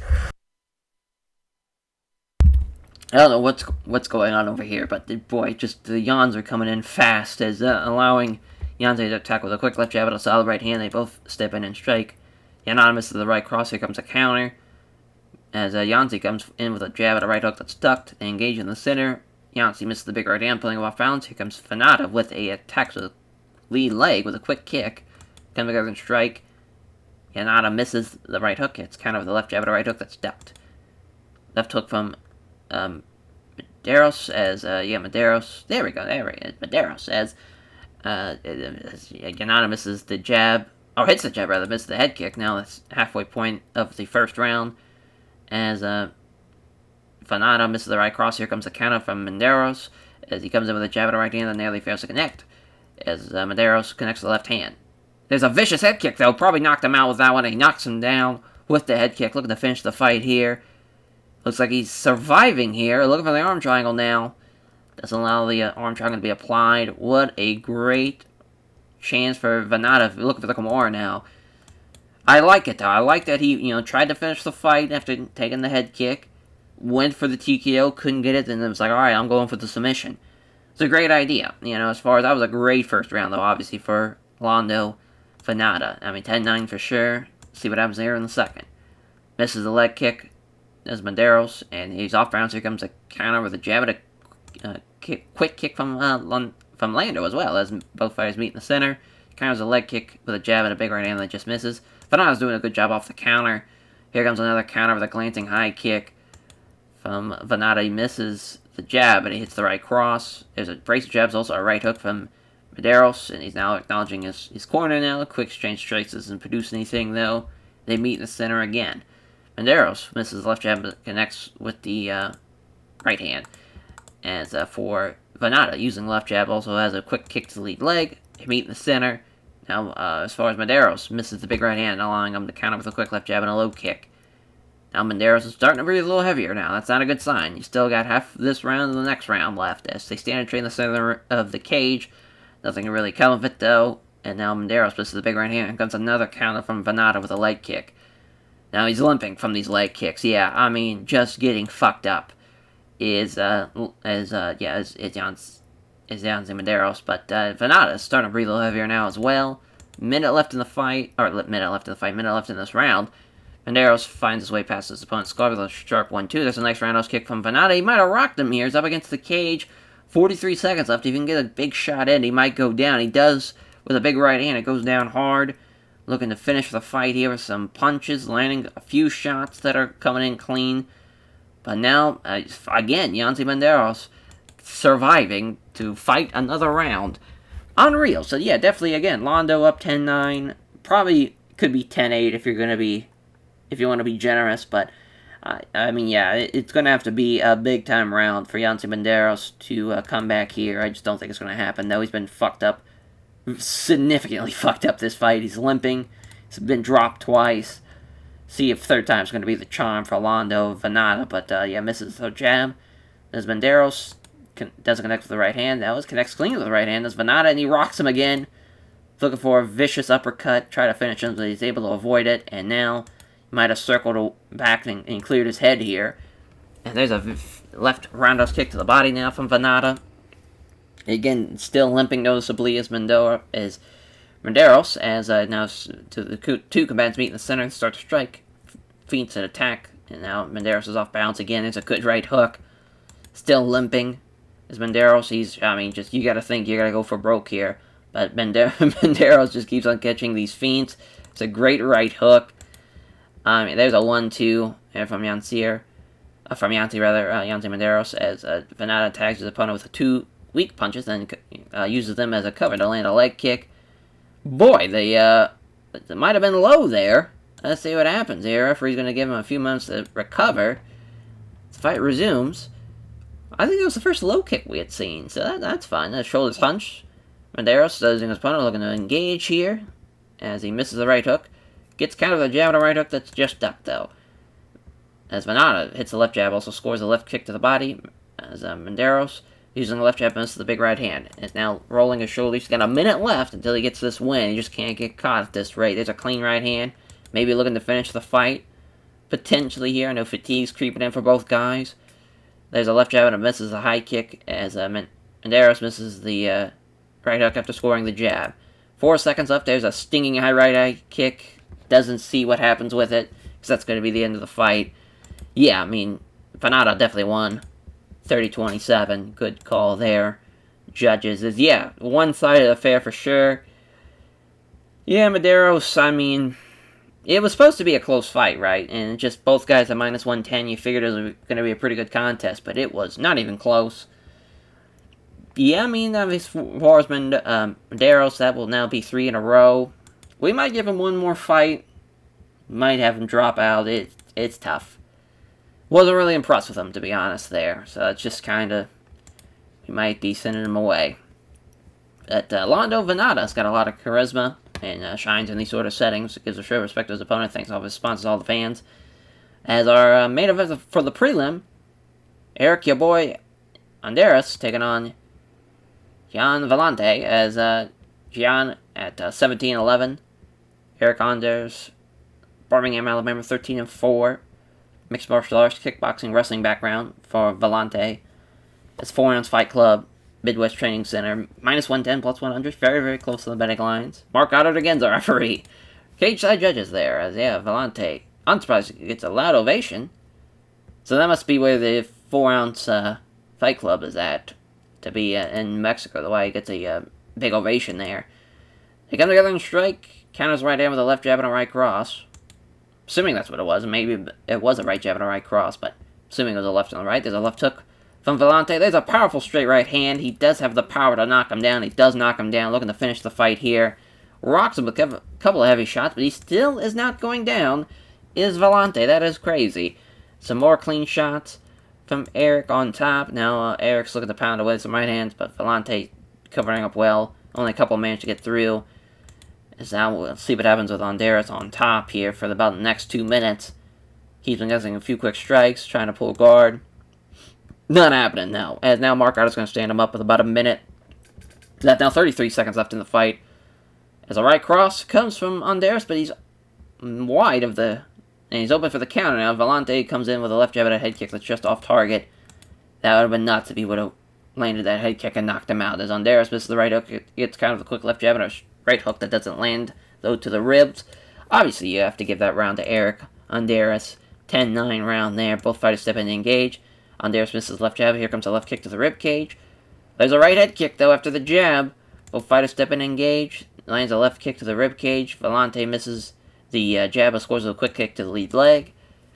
I don't know what's going on over here, but boy, just the yawns are coming in fast as allowing Yancy to attack with a quick left jab and a solid right hand. They both step in and strike. Vannata misses the right cross. Here comes a counter. As Yancy comes in with a jab and a right hook that's ducked. They engage in the center. Yancy misses the big right hand, pulling him off balance. Here comes Vannata with a attack with a lead leg with a quick kick. Come together and strike. Vannata misses the right hook. It's counter with a left jab and a right hook that's ducked. Left hook from Medeiros as, Medeiros. There we go, Medeiros as Vannata misses the jab. Or hits the jab, rather, misses the head kick. Now that's halfway point of the first round. As Vannata misses the right cross, here comes the counter from Medeiros. As he comes in with a jab and a right hand that nearly fails to connect. As Medeiros connects the left hand. There's a vicious head kick, though. Probably knocked him out with that one. He knocks him down with the head kick. Looking to finish the fight here. Looks like he's surviving here. Looking for the arm triangle now. Doesn't allow the arm triangle to be applied. What a great chance for Vannata. Looking for the Kimura now. I like it, though. I like that he, tried to finish the fight after taking the head kick. Went for the TKO, couldn't get it, and it was like, alright, I'm going for the submission. It's a great idea. As far as that was a great first round, though, obviously, for Lando Vannata. I mean, 10-9 for sure. See what happens there in the second. Misses the leg kick. There's Medeiros, and he's off balance. Here comes a counter with a jab and a quick kick from Lando as well, as both fighters meet in the center. Counters a leg kick with a jab and a big right hand that just misses. Vannata's doing a good job off the counter. Here comes another counter with a glancing high kick from Vannata. He misses the jab, and he hits the right cross. There's a brace of jabs, also a right hook from Medeiros, and he's now acknowledging his corner now. A quick exchange strikes doesn't produce anything, though. They meet in the center again. Medeiros misses the left jab, but connects with the right hand. As for Vannata, using left jab, also has a quick kick to the lead leg. They meet in the center. Now, as far as Medeiros, misses the big right hand, allowing him to counter with a quick left jab and a low kick. Now Medeiros is starting to breathe a little heavier now. That's not a good sign. You still got half this round and the next round left. As they stand and train in the center of the cage. Nothing really come of it, though. And now Medeiros misses the big right hand. And comes another counter from Vannata with a leg kick. Now he's limping from these leg kicks. Yeah, I mean, just getting fucked up is Yancy Medeiros. But Vannata is starting to breathe a little heavier now as well. Minute left in the fight. Minute left in this round. Medeiros finds his way past his opponent's skull with a sharp 1-2. There's a nice roundhouse kick from Vannata. He might have rocked him here. He's up against the cage. 43 seconds left. If he can get a big shot in, he might go down. He does with a big right hand. It goes down hard. Looking to finish the fight here with some punches, landing a few shots that are coming in clean. But now, again, Yancy Medeiros surviving to fight another round. Unreal. So yeah, definitely, again, Lando up 10-9. Probably could be 10-8 if you want to be generous, but I mean, yeah, it's going to have to be a big-time round for Yancy Medeiros to come back here. I just don't think it's going to happen, though. He's been fucked up, significantly fucked up this fight. He's limping. He's been dropped twice. See if third time's going to be the charm for Lando Vannata, but yeah, misses the jab. As Medeiros doesn't connect with the right hand. Now connects clean with the right hand. There's Vannata, and he rocks him again. Looking for a vicious uppercut, try to finish him, but he's able to avoid it, and now might have circled back and cleared his head here. And there's a left roundhouse kick to the body now from Vannata. Again, still limping noticeably as Medeiros, as now to the two combatants meet in the center and start to strike. Feints an attack, and now Medeiros is off balance again. It's a good right hook. Still limping as Medeiros. You gotta think, you gotta go for broke here. But Medeiros just keeps on catching these feints. It's a great right hook. There's a 1-2 from Yancy Medeiros, as Vannata tags his opponent with 2 weak punches and uses them as a cover to land a leg kick. Boy, they might have been low there. Let's see what happens here. Referee's going to give him a few moments to recover. The fight resumes. I think it was the first low kick we had seen, so that's fine. That's shoulder punch. Medeiros does his opponent, looking to engage here as he misses the right hook. Gets countered with a jab and a right hook that's just ducked, though. As Vannata hits the left jab, also scores a left kick to the body. As Medeiros, using the left jab, misses the big right hand. Is now rolling his shoulders. He's got a minute left until he gets this win. He just can't get caught at this rate. There's a clean right hand. Maybe looking to finish the fight. Potentially here. I know fatigue's creeping in for both guys. There's a left jab and it misses a high kick as Medeiros misses the right hook after scoring the jab. 4 seconds left. There's a stinging high right eye kick. Doesn't see what happens with it, because that's going to be the end of the fight. Yeah, I mean, Vannata definitely won. 30-27. Good call there. Judges is, yeah, one-sided affair for sure. Yeah, Medeiros, I mean, it was supposed to be a close fight, right? And just both guys at -110, you figured it was going to be a pretty good contest, but it was not even close. Yeah, I mean, as far as Medeiros, that will now be 3 in a row. We might give him one more fight. Might have him drop out. It's tough. Wasn't really impressed with him, to be honest, there. So it's just kind of, we might be sending him away. But Lando Vannata's got a lot of charisma and shines in these sort of settings. Gives a show of respect to his opponent. Thanks all of his sponsors, all the fans. As our main event for the prelim, Eric, your boy, Anderes, taking on Gian Villante, as Gian at 17-11. Eric Anders, Birmingham, Alabama, 13-4. Mixed martial arts, kickboxing, wrestling background for Villante. It's 4-ounce Fight Club, Midwest Training Center, -110, +100, very, very close to the betting lines. Mark Goddard again's the referee. Cage side judges there, as yeah, Villante, unsurprised, gets a loud ovation. So that must be where the 4-ounce Fight Club is at, to be in Mexico, the way he gets a big ovation there. They come together and strike. Counters right hand with a left jab and a right cross. Assuming that's what it was. Maybe it was a right jab and a right cross, but assuming it was a left and a right. There's a left hook from Villante. There's a powerful straight right hand. He does have the power to knock him down. He does knock him down. Looking to finish the fight here. Rocks him with a couple of heavy shots, but he still is not going down. Is Villante. That is crazy. Some more clean shots from Eric on top. Now Eric's looking to pound away some right hands, but Villante covering up well. Only a couple managed to get through. As now we'll see what happens with Honduras on top here for about the next 2 minutes. He's been getting a few quick strikes, trying to pull guard. Not happening now. As now Mark Otto's going to stand him up with about a minute. That's now 33 seconds left in the fight. As a right cross comes from Honduras, but he's wide of the... And he's open for the counter now. Villante comes in with a left jab and a head kick that's just off target. That would have been nuts if he would have landed that head kick and knocked him out. As Honduras misses the right hook, it gets kind of a quick left jab and a right hook that doesn't land, though, to the ribs. Obviously, you have to give that round to Eric. Honduras, 10-9 round there. Both fighters step in and engage. Honduras misses left jab. Here comes a left kick to the rib cage. There's a right head kick, though, after the jab. Both fighters step in and engage. Lands a left kick to the rib cage. Villante misses the jab and scores a quick kick to the lead leg.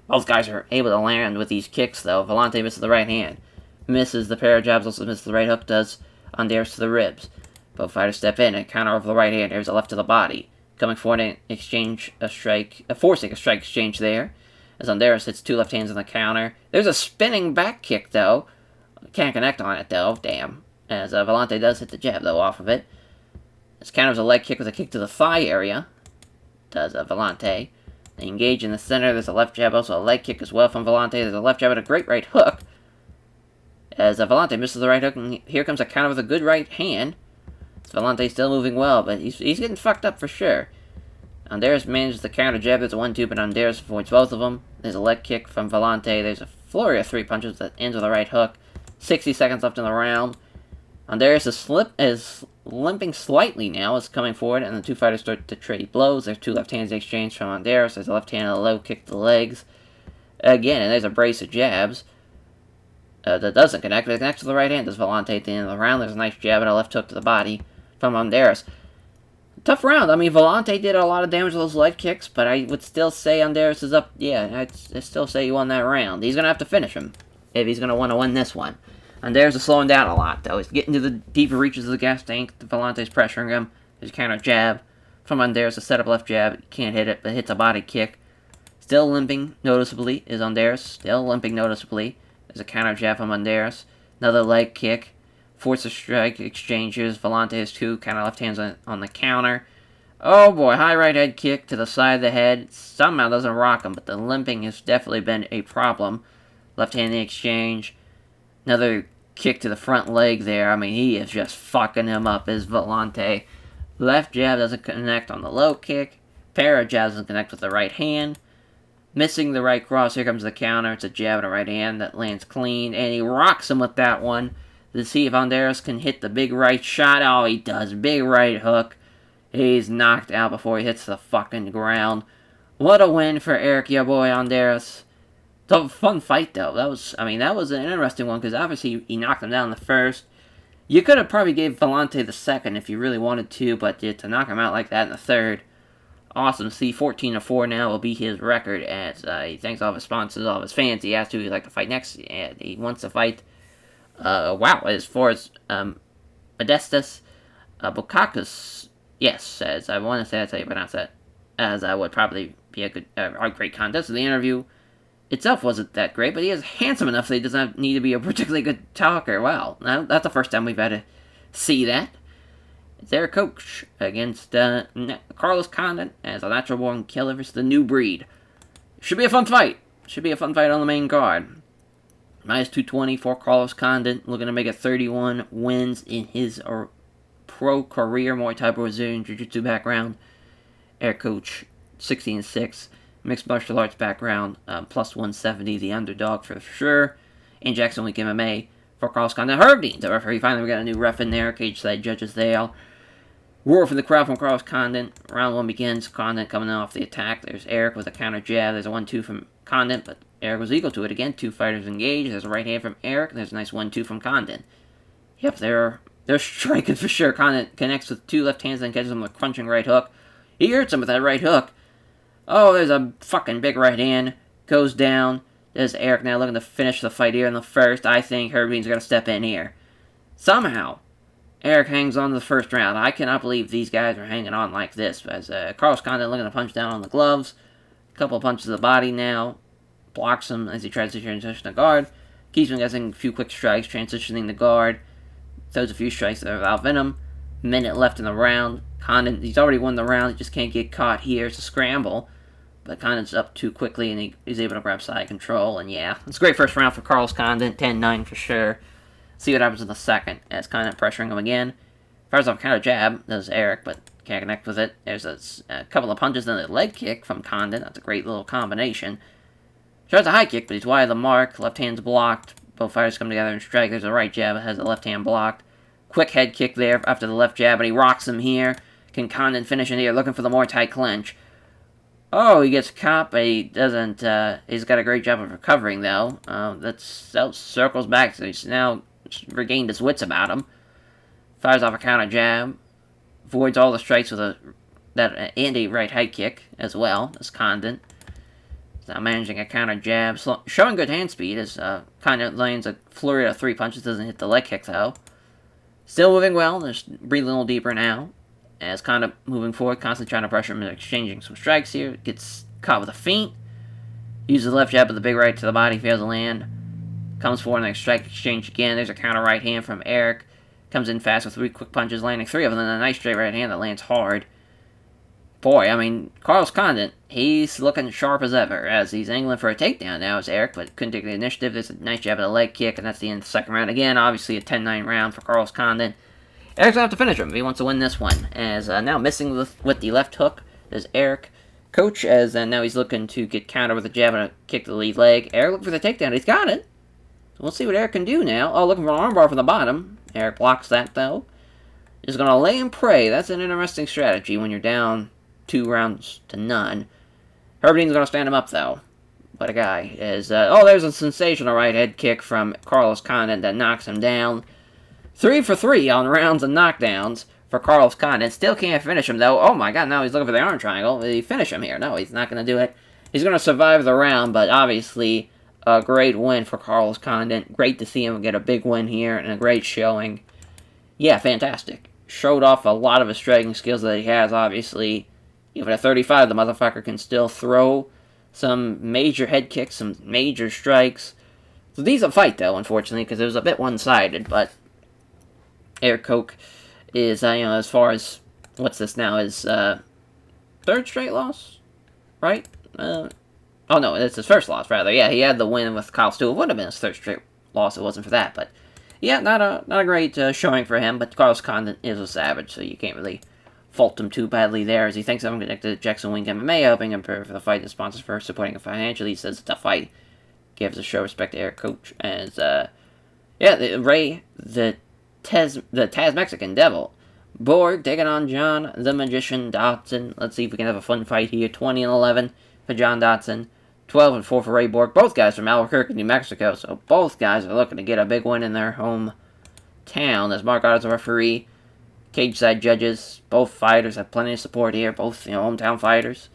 Both guys are able to land with these kicks, though. Villante misses the right hand. Misses the pair of jabs, also misses the right hook, does Honduras to the ribs. Both fighters step in and counter over the right hand. There's a left to the body. Coming forward and exchange a strike, forcing a strike exchange there. As Honduras hits 2 left hands on the counter. There's a spinning back kick, though. Can't connect on it, though. Damn. As Villante does hit the jab, though, off of it. This counters a leg kick with a kick to the thigh area. Does Villante. They engage in the center. There's a left jab, also a leg kick as well from Villante. There's a left jab and a great right hook. As Villante misses the right hook, and here comes a counter with a good right hand. Villante's still moving well, but he's getting fucked up for sure. Honduras manages the counter jab. There's a 1-2, but Honduras avoids both of them. There's a leg kick from Villante. There's a flurry of 3 punches that ends with a right hook. 60 seconds left in the round. Honduras is limping slightly now. Is coming forward, and the 2 fighters start to trade blows. There's 2 left hands exchanged from Honduras. There's a left hand and a low kick to the legs. Again, and there's a brace of jabs. That doesn't connect. It connects to the right hand. Does Villante at the end of the round. There's a nice jab and a left hook to the body from Honduras. Tough round. I mean, Villante did a lot of damage with those leg kicks, but I would still say Honduras is up. Yeah, I'd still say he won that round. He's going to have to finish him if he's going to want to win this one. Honduras is slowing down a lot, though. He's getting to the deeper reaches of the gas tank. Villante's pressuring him. There's a counter jab from Honduras. A setup left jab. Can't hit it, but hits a body kick. Still limping noticeably is Honduras. Still limping noticeably. There's a counter jab from Honduras. Another leg kick. Force a strike exchanges. Villante has 2 counter left hands on the counter. Oh boy, high right head kick to the side of the head. Somehow doesn't rock him, but the limping has definitely been a problem. Left hand exchange. Another kick to the front leg there. I mean, he is just fucking him up, is Villante. Left jab doesn't connect on the low kick. Pair of jabs doesn't connect with the right hand. Missing the right cross. Here comes the counter. It's a jab and a right hand that lands clean, and he rocks him with that one. To see if Honduras can hit the big right shot. Oh, he does. Big right hook. He's knocked out before he hits the fucking ground. What a win for Eric, your boy Honduras. It's a fun fight, though. That was an interesting one, because obviously he knocked him down in the first. You could have probably gave Villante the second if you really wanted to, but to knock him out like that in the third. Awesome. See, 14-4 now will be his record, as he thanks all of his sponsors, all of his fans. He asked who he'd like to fight next, and he wants to fight... wow, as far as Modestus Bukakis, yes, as I want to say, that's how you pronounce that, as I would probably be a great contest. The interview itself wasn't that great, but he is handsome enough that he doesn't need to be a particularly good talker. Wow, that's the first time we've had to see that. It's their Koch against Carlos Condit as a natural-born killer versus the new breed. Should be a fun fight. Should be a fun fight on the main card. Minus 220 for Carlos Condit, looking to make it 31 wins in his pro career. Muay Thai, Brazilian Jiu-Jitsu background. Air Coach, 16-6. Mixed martial arts background, plus 170, the underdog for sure. And Jackson Week MMA for Carlos Condit. Herb Dean, the referee. Finally, we got a new ref in there. Cage side judges there. Roar from the crowd from Carlos Condit. Round 1 begins. Condit coming off the attack. There's Eric with a counter jab. There's a 1-2 from Condit, but Eric was equal to it again. 2 fighters engaged. There's a right hand from Eric. There's a nice 1-2 from Condit. Yep, they're striking for sure. Condit connects with 2 left hands and catches him with a crunching right hook. He hurts him with that right hook. Oh, there's a fucking big right hand. Goes down. There's Eric now looking to finish the fight here in the first. I think Herbine's going to step in here. Somehow, Eric hangs on to the first round. I cannot believe these guys are hanging on like this. As Carlos Condit looking to punch down on the gloves. A couple of punches to the body now. Blocks him as he tries to transition the guard. Keeps him guessing a few quick strikes, transitioning the guard. Throws a few strikes that are without venom. Minute left in the round. Condit, he's already won the round. He just can't get caught here. It's a scramble. But Condit's up too quickly, and he's able to grab side control. And yeah, it's a great first round for Carlos Condit. 10-9 for sure. See what happens in the second, as Condit pressuring him again. Fires off a counter jab. Does Eric, but can't connect with it. There's a couple of punches, and a leg kick from Condit. That's a great little combination. Tries a high kick, but he's wide of the mark. Left hand's blocked. Both fighters come together and strike. There's a right jab that has the left hand blocked. Quick head kick there after the left jab, but he rocks him here. Can Condit finish in here, looking for the more tight clinch. Oh, he gets caught, but he doesn't. He's got a great job of recovering, though. That circles back, so he's now regained his wits about him. Fires off a counter jab. Avoids all the strikes with that right high kick as well as Condit. Now managing a counter jab, showing good hand speed as Condit lands a flurry of 3 punches, doesn't hit the leg kick though. Still moving well, just breathing a little deeper now. As Condit moving forward, constantly trying to pressure him and exchanging some strikes here. Gets caught with a feint. Uses the left jab with the big right to the body, fails to land. Comes forward and strike exchange again. There's a counter right hand from Eric. Comes in fast with 3 quick punches, landing 3 of them, and a nice straight right hand that lands hard. Boy, I mean, Carlos Condit, he's looking sharp as ever, as he's angling for a takedown now as Eric, but couldn't take the initiative. There's a nice jab and a leg kick, and that's the end of the second round. Again, obviously a 10-9 round for Carlos Condit. Eric's going to have to finish him if he wants to win this one, as now missing with the left hook is Eric. Koch, as now he's looking to get counter with a jab and a kick to the lead leg. Eric looking for the takedown. He's got it. We'll see what Eric can do now. Oh, looking for an armbar from the bottom. Eric blocks that, though. He's going to lay and pray. That's an interesting strategy when you're down 2 rounds to none. Herbine's going to stand him up, though. What a guy. There's a sensational right head kick from Carlos Condit that knocks him down. 3 for 3 on rounds and knockdowns for Carlos Condit. Still can't finish him, though. Oh, my God, now he's looking for the arm triangle. Will he finish him here? No, he's not going to do it. He's going to survive the round, but obviously a great win for Carlos Condit. Great to see him get a big win here and a great showing. Yeah, fantastic. Showed off a lot of his striking skills that he has, obviously. Even at 35, the motherfucker can still throw some major head kicks, some major strikes. It's a decent fight, though, unfortunately, because it was a bit one-sided, but Eric Koch is, as far as, what's this now, his 3rd straight loss? Right? Oh, no, it's his 1st loss, rather. Yeah, he had the win with Kyle Stu. It would have been his 3rd straight loss if it wasn't for that, but yeah, not a great showing for him, but Carlos Condit is a savage, so you can't really fault him too badly there, as he thinks I'm connected to Jackson Wing MMA, helping him prepare for the fight, and sponsors for supporting him financially. He says it's a fight. Gives a show respect to Eric Koch, as, Ray, the Taz Mexican Devil. Borg taking on Gian, the Magician, Dodson. Let's see if we can have a fun fight here. 20-11 for John Dodson. 12-4 for Ray Borg. Both guys from Albuquerque, New Mexico, so both guys are looking to get a big win in their hometown. As Mark Otto's a referee. Cage side judges. Both fighters have plenty of support here. Both, hometown fighters.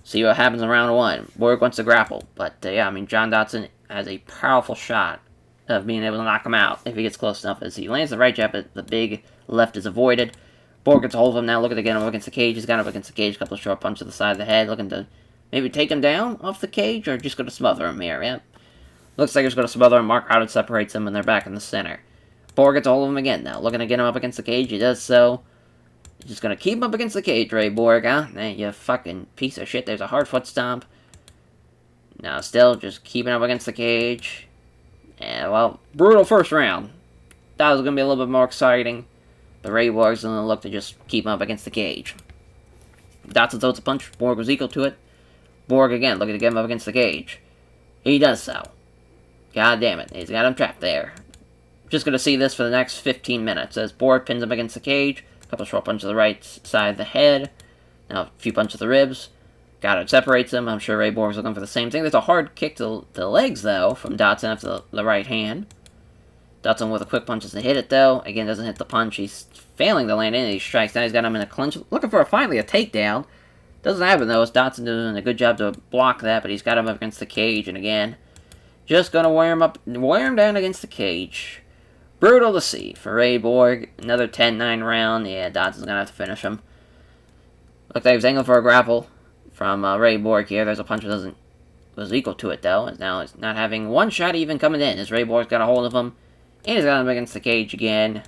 See what happens in round 1. Borg wants to grapple, but John Dodson has a powerful shot of being able to knock him out if he gets close enough. As he lands the right jab, but the big left is avoided. Borg gets a hold of him now, looking to get him up against the cage. He's got him up against the cage, a couple of short punches to the side of the head, looking to maybe take him down off the cage, or just going to smother him here, yeah. Looks like he's going to smother him. Mark Otto separates him, and they're back in the center. Borg gets a hold of him again now, looking to get him up against the cage. He does so. He's just going to keep him up against the cage, Ray Borg, huh? Hey, you fucking piece of shit. There's a hard foot stomp. Now, still just keeping up against the cage. And, well, brutal first round. That was going to be a little bit more exciting. But Ray Borg's going to look to just keep him up against the cage. Dodson throws a punch. Borg was equal to it. Borg again looking to get him up against the cage. He does so. God damn it. He's got him trapped there. Just going to see this for the next 15 minutes. As Borg pins him against the cage. A couple short punches to the right side of the head. Now a few punches to the ribs. Got it. Separates him. I'm sure Ray Borg's looking for the same thing. There's a hard kick to the legs, though, from Dodson after the right hand. Dodson with a quick punch doesn't hit it, though. Again, doesn't hit the punch. He's failing to land any strikes. Now he's got him in a clinch. Looking for finally a takedown. Doesn't happen, though. It's Dodson doing a good job to block that, but he's got him up against the cage. And again, just going to wear him down against the cage. Brutal to see for Ray Borg. Another 10-9 round. Yeah, Dodson's going to have to finish him. Looks like he was angling for a grapple from Ray Borg here. There's a punch that was equal to it, though. And now he's not having one shot even coming in as Ray Borg's got a hold of him. And he's got him against the cage again.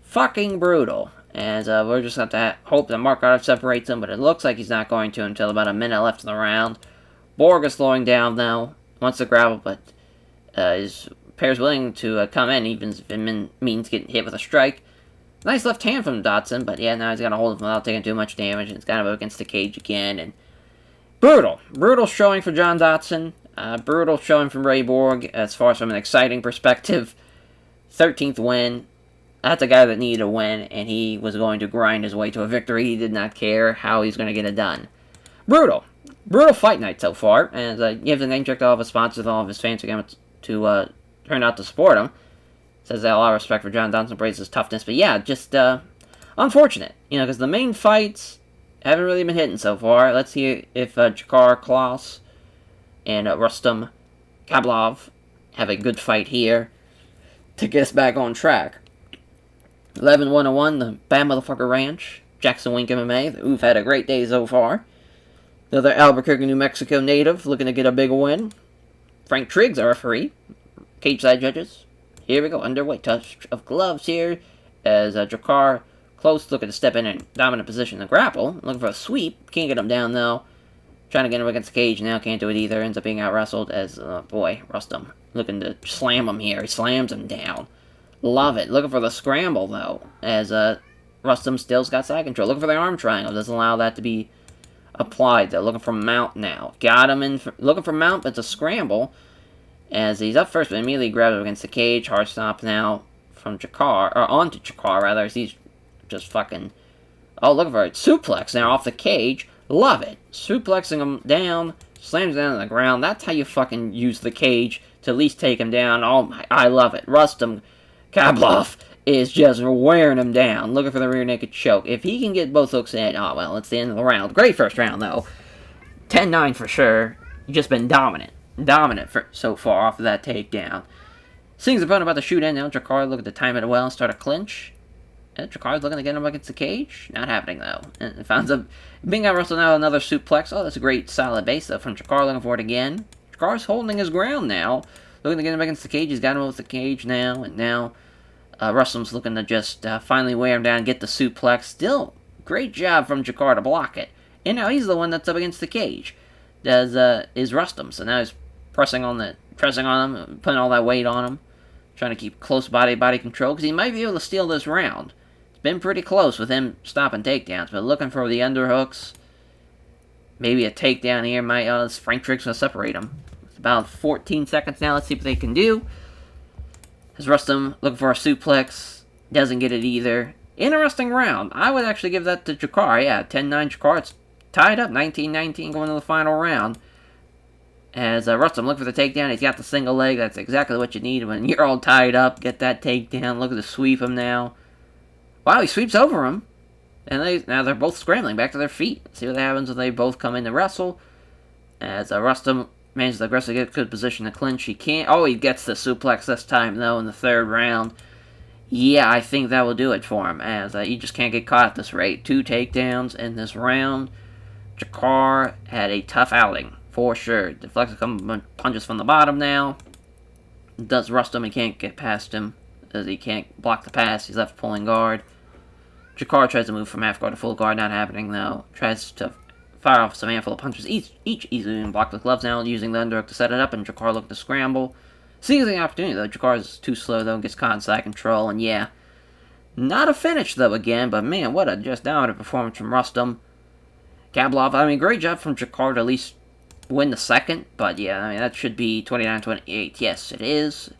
Fucking brutal. As we're just going to hope that Mark Goddard separates him, but it looks like he's not going to until about a minute left in the round. Borg is slowing down, though. Wants to grapple, but his pair's willing to come in, even if it means getting hit with a strike. Nice left hand from Dodson, but yeah, now he's got a hold of him without taking too much damage, and he's got him up against the cage again. And brutal. Brutal showing for John Dodson. Brutal showing from Ray Borg, as far as from an exciting perspective. 13th win. That's a guy that needed a win, and he was going to grind his way to a victory. He did not care how he's going to get it done. Brutal. Brutal fight night so far. And gives a name check to all of his sponsors, all of his fans to turn out to support him. Says that a lot of respect for John Dodson, praises his toughness. But yeah, just unfortunate. Because the main fights haven't really been hitting so far. Let's see if Jakar Klaus and Rustam Khabilov have a good fight here to get us back on track. 11-1-1, the Bad Motherfucker Ranch. Jackson Wink MMA, who've had a great day so far. Another Albuquerque, New Mexico native looking to get a big win. Frank Triggs, our referee. Cage side judges. Here we go, underway. Touch of gloves here as Jakar Close looking to step in dominant position to grapple. Looking for a sweep. Can't get him down, though. Trying to get him against the cage now. Can't do it either. Ends up being out-wrestled as, Rustam looking to slam him here. He slams him down. Love it. Looking for the scramble, though, as Rustam still's got side control. Looking for the arm triangle. Doesn't allow that to be applied, though. Looking for mount now. Got him in. Looking for mount, but it's a scramble. As he's up first, but immediately grabs him against the cage. Hard stop now from Jakar, or onto Jakar, rather, as he's just fucking... Oh, looking for a suplex now off the cage. Love it. Suplexing him down, slams down on the ground. That's how you fucking use the cage to at least take him down. Oh, my, I love it. Rustam Khabilov is just wearing him down. Looking for the rear naked choke. If he can get both hooks in, oh, well, it's the end of the round. Great first round, though. 10-9 for sure. You've just been dominant. Dominant so far off of that takedown. Seeing his opponent about to shoot in now. Jakar looking to time it well and start a clinch. And Jakar's looking to get him against the cage. Not happening, though. And finds a being out wrestled now another suplex. Oh, that's a great solid base, though, from Jakar looking for it again. Jakar's holding his ground now. Looking to get him against the cage. He's got him with the cage now. And now Rustam's looking to just finally wear him down and get the suplex. Still, great job from Jakar to block it. And now he's the one that's up against the cage. Is Rustam. So now he's pressing on him, putting all that weight on him. Trying to keep close body control. Because he might be able to steal this round. Been pretty close with him stopping takedowns, but looking for the underhooks. Maybe a takedown here might, Frank Triggs will separate him. It's about 14 seconds now. Let's see what they can do. As Rustam looking for a suplex. Doesn't get it either. Interesting round. I would actually give that to Jakar. Yeah, 10-9 Jakar. It's tied up. 19-19 going to the final round. As Rustam looking for the takedown. He's got the single leg. That's exactly what you need when you're all tied up. Get that takedown. Look at the sweep him now. Wow, he sweeps over him. And now they're both scrambling back to their feet. See what happens when they both come in to wrestle. As Rustam manages to aggressively get good position to clinch. He can't. Oh, he gets the suplex this time, though, in the third round. Yeah, I think that will do it for him. As you just can't get caught at this rate. 2 takedowns in this round. Jakar had a tough outing, for sure. Deflects a couple punches from the bottom now. Does Rustam, he can't get past him. As he can't block the pass. He's left pulling guard. Jakar tries to move from half guard to full guard. Not happening, though. Tries to fire off some handful of punches. Each easily blocked with gloves now. Using the underhook to set it up. And Jakar looking to scramble. Seizing the opportunity, though. Jakar is too slow, though. Gets caught in side control. And yeah. Not a finish, though, again. But man, what a just dominant performance from Rustam. Khabilov. I mean, great job from Jakar to at least win the second. But yeah, I mean, that should be 29-28. Yes, it is.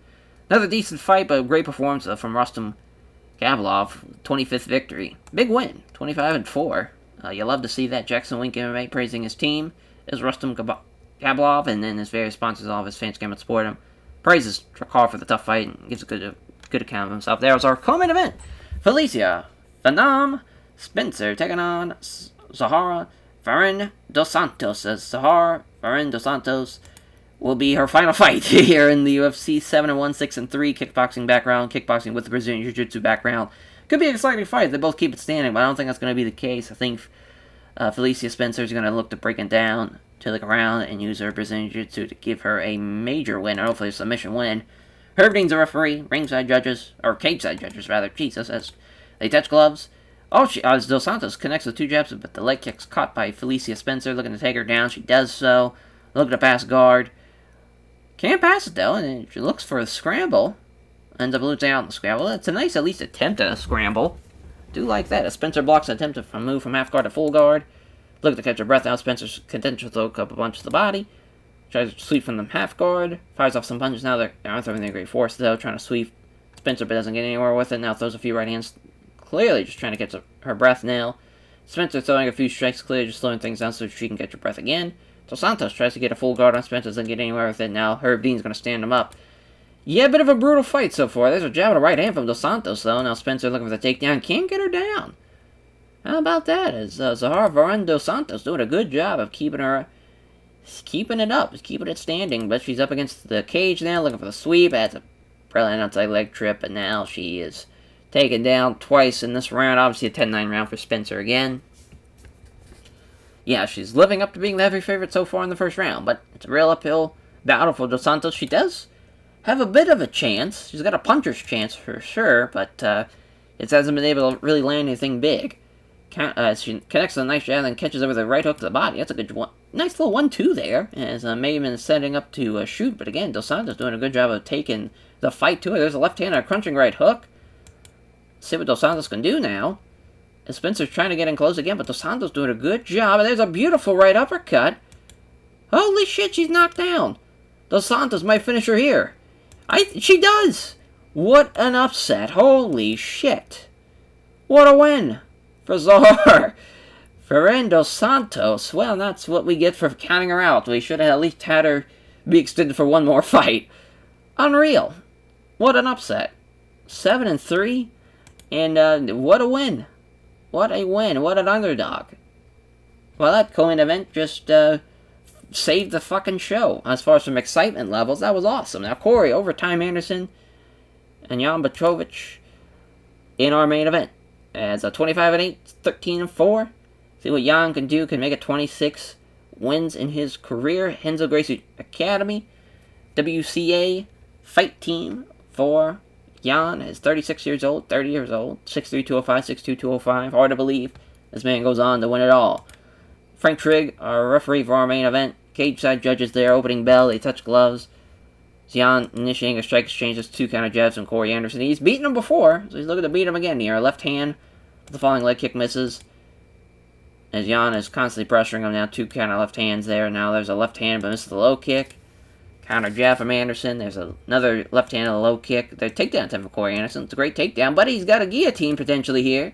Another decent fight, but a great performance from Rustam Khabilov. 25th victory. Big win. 25-4. You love to see that. Jackson Wink MMA praising his team. Is Rustam Khabilov, and then his various sponsors, all of his fans came and support him. Praises Jakar for the tough fight, and gives a good good account of himself. There was our co-main event. Felicia, Vannata, Spencer taking on Zahara Farin dos Santos, as Zahara Farin dos Santos will be her final fight here in the UFC 7-1, 6-3 kickboxing background, kickboxing with the Brazilian Jiu-Jitsu background. Could be an exciting fight. They both keep it standing, but I don't think that's going to be the case. I think Felicia Spencer is going to look to break it down to the ground and use her Brazilian Jiu-Jitsu to give her a major win, or hopefully a submission win. Herb Dean's a referee, ringside judges, or cage-side judges, rather, Jesus, as they touch gloves. As Dos Santos connects with 2 jabs, but the leg kick's caught by Felicia Spencer, looking to take her down. She does so, looking to pass guard. Can't pass it, though, and she looks for a scramble. Ends up losing out in the scramble. It's a nice, at least, attempt at a scramble. Do like that. As Spencer blocks an attempt to move from half guard to full guard. Look to catch her breath out. Spencer's content to throw up a bunch to the body. Tries to sweep from the half guard. Fires off some punches. Now they're not throwing their great force, though. Trying to sweep Spencer, but doesn't get anywhere with it. Now throws a few right hands. Clearly just trying to catch her breath now. Spencer throwing a few strikes. Clearly just slowing things down so she can catch her breath again. Dos Santos tries to get a full guard on Spencer. Doesn't get anywhere with it. Now Herb Dean's going to stand him up. Yeah, a bit of a brutal fight so far. There's a jab and a right hand from Dos Santos, though. Now Spencer looking for the takedown. Can't get her down. How about that? As Zahara Farin dos Santos doing a good job of keeping it up, keeping it standing. But she's up against the cage now, looking for the sweep. That's a brilliant outside leg trip, but now she is taken down twice in this round. Obviously a 10-9 round for Spencer again. Yeah, she's living up to being the heavy favorite so far in the first round, but it's a real uphill battle for Dos Santos. She does have a bit of a chance. She's got a puncher's chance for sure, but it hasn't been able to really land anything big. She connects with a nice jab and then catches over the right hook to the body. That's a good one. Nice little 1-2 there, as Mayman is setting up to shoot, but again, Dos Santos doing a good job of taking the fight to her. There's a left hand and a crunching right hook. Let's see what Dos Santos can do now. And Spencer's trying to get in close again, but Dos Santos doing a good job, and there's a beautiful right uppercut. Holy shit, she's knocked down. Dos Santos might finish her here. She does! What an upset. Holy shit. What a win for Zahara Farin dos Santos. Well, that's what we get for counting her out. We should have at least had her be extended for one more fight. Unreal. What an upset. 7-3. And what a win. What a win. What an underdog. Well, that co-main event just saved the fucking show. As far as some excitement levels, that was awesome. Now, Corey, Overtime Anderson, and Jan Blachowicz in our main event. As a 25-8, 13-4. See what Jan can do. Can make it 26 wins in his career. Renzo Gracie Academy. WCA fight team for Jan is 36 years old, 30 years old, 6'3", 205, 6'2", 205. Hard to believe this man goes on to win it all. Frank Trigg, our referee for our main event. Cage side judges there, opening bell, they touch gloves. Gian initiating a strike exchange, just 2 counter jabs from Corey Anderson. He's beaten him before, so he's looking to beat him again here. Left hand, the falling leg kick misses. As Gian is constantly pressuring him now, 2 counter left hands there. Now there's a left hand, but misses the low kick. Counter jab from Anderson. There's another left hand and a low kick. The takedown attempt for Corey Anderson. It's a great takedown, but he's got a guillotine potentially here.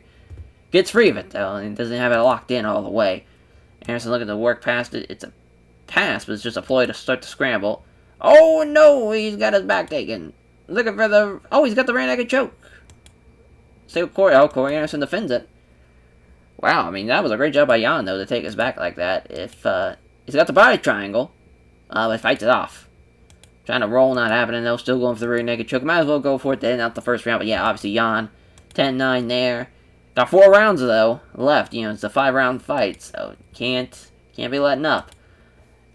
Gets free of it, though, and doesn't have it locked in all the way. Anderson looking to work past it. It's a pass, but it's just a ploy to start the scramble. Oh, no! He's got his back taken. Looking for the... Oh, he's got the rear naked choke. See what Corey... Oh, Corey Anderson defends it. Wow, I mean, that was a great job by Jan, though, to take his back like that. If he's got the body triangle, he fights it off. Trying to roll, not happening, though. Still going for the rear naked choke. Might as well go for it to end out the first round. But yeah, obviously, Jan, 10-9 there. Got 4 rounds, though, left. You know, it's a 5-round fight, so can't be letting up.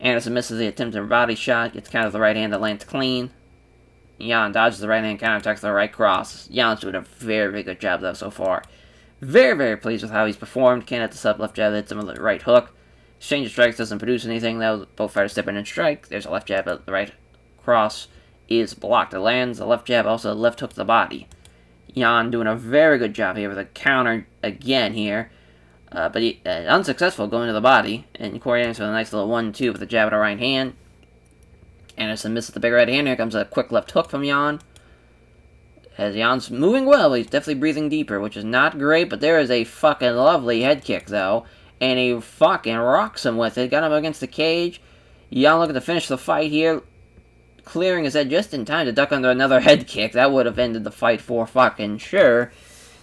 Anderson misses the attempted body shot. Gets countered with the right hand that lands clean. Jan dodges the right hand, counterattacks the right cross. Jan's doing a very, very good job, though, so far. Very, very pleased with how he's performed. Can't hit the sub left jab, hits him with the right hook. Exchange of strikes doesn't produce anything, though. Both fighters step in and strike. There's a left jab, but the right cross is blocked. It lands the left jab, also the left hook to the body. Jan doing a very good job here with a counter again here. But he unsuccessful going to the body. And Corey Anderson with a nice little 1-2 with a jab at a right hand. Anderson misses the big right hand. Here comes a quick left hook from Jan. As Jan's moving well, he's definitely breathing deeper, which is not great. But there is a fucking lovely head kick, though. And he fucking rocks him with it. Got him against the cage. Jan looking to finish the fight here. clearing his head just in time to duck under another head kick. That would have ended the fight for fucking sure.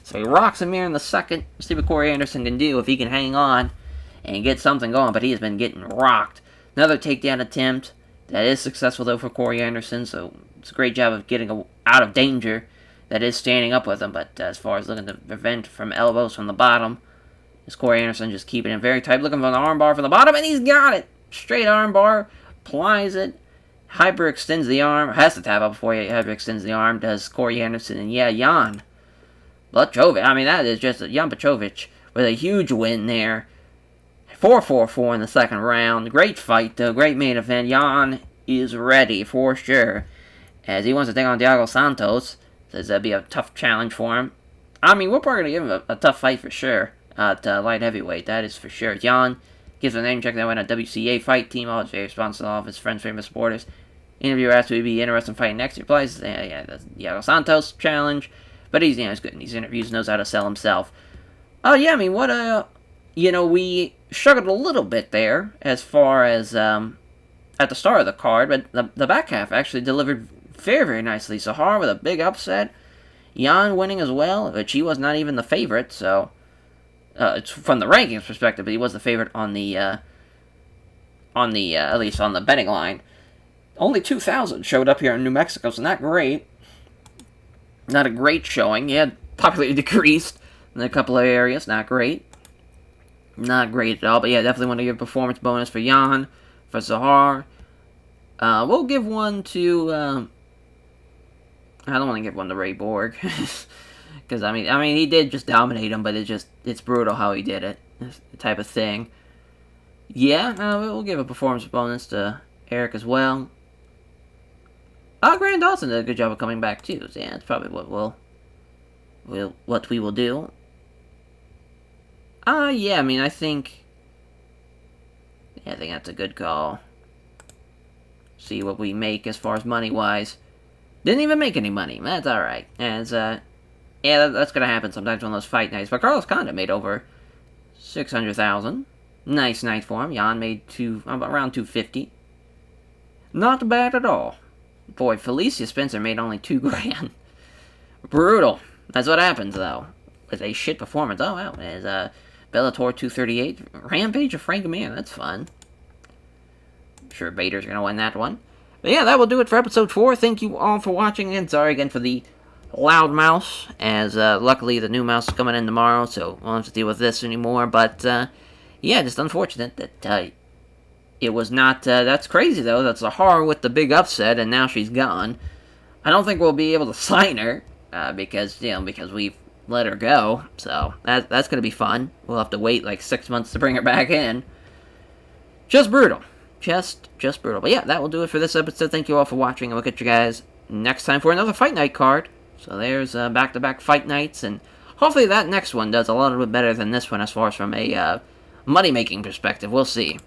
So he rocks him here in the second. See what Corey Anderson can do if he can hang on and get something going, but he has been getting rocked. Another takedown attempt. That is successful, though, for Corey Anderson, so it's a great job of getting out of danger. That is standing up with him, but as far as looking to prevent from elbows from the bottom, is Corey Anderson just keeping it very tight, looking for the armbar from the bottom, and he's got it! Straight armbar, applies it, hyperextends the arm, has to tap out before he hyperextends the arm, does Corey Anderson, and yeah, Gian. Blachowicz, I mean, that is just Jan Blachowicz with a huge win there. 4-4-4 in the second round. Great fight, though. Great main event. Gian is ready for sure, as he wants to take on Diego Santos. Says that'd be a tough challenge for him. I mean, we're probably going to give him a tough fight for sure at light heavyweight. That is for sure. Gian gives a name check that went on WCA fight team. Always very responsive to all of his friends, famous supporters. Interviewer asked if he'd be interested in fighting next. He replies, yeah, the Diego Santos challenge. But he's good in these interviews, knows how to sell himself. Oh, yeah, I mean, we struggled a little bit there as far as at the start of the card, but the back half actually delivered very, very nicely. Sahar with a big upset. Gian winning as well, which he was not even the favorite, so it's from the rankings perspective, but he was the favorite on the at least on the betting line. Only 2,000 showed up here in New Mexico, so not great. Not a great showing. Yeah, popularity decreased in a couple of areas. Not great. Not great at all, but yeah, definitely want to give a performance bonus for Gian, for Sahar. We'll give one to, I don't want to give one to Ray Borg, because, I mean, he did just dominate him, but it's brutal how he did it, type of thing. Yeah, we'll give a performance bonus to Eric as well. Grant Dawson did a good job of coming back, too, so yeah, that's probably what we will do. Yeah, I mean, I think that's a good call. See what we make as far as money-wise. Didn't even make any money. That's alright. As, yeah, that's gonna happen sometimes on those fight nights. But Carlos Condit made over $600,000. Nice night for him. Jan made around $250. Not bad at all. Boy, Felicia Spencer made only $2,000. Brutal. That's what happens, though. With a shit performance. Oh, wow. There's, Bellator 238. Rampage of Frank Mir. That's fun. I'm sure Bader's going to win that one. But yeah, that will do it for episode 4. Thank you all for watching. And sorry again for the loud mouse. As luckily the new mouse is coming in tomorrow. So won't have to deal with this anymore. But yeah, just unfortunate that it was not. That's crazy though. That's Sahar with the big upset. And now she's gone. I don't think we'll be able to sign her. Because we've let her go, so that's gonna be fun. We'll have to wait like 6 months to bring her back in. Just brutal. Just brutal. But yeah, that will do it for this episode. Thank you all for watching, and we'll catch you guys next time for another Fight Night card. So there's back-to-back Fight Nights, and hopefully that next one does a little bit better than this one as far as from a money-making perspective. We'll see.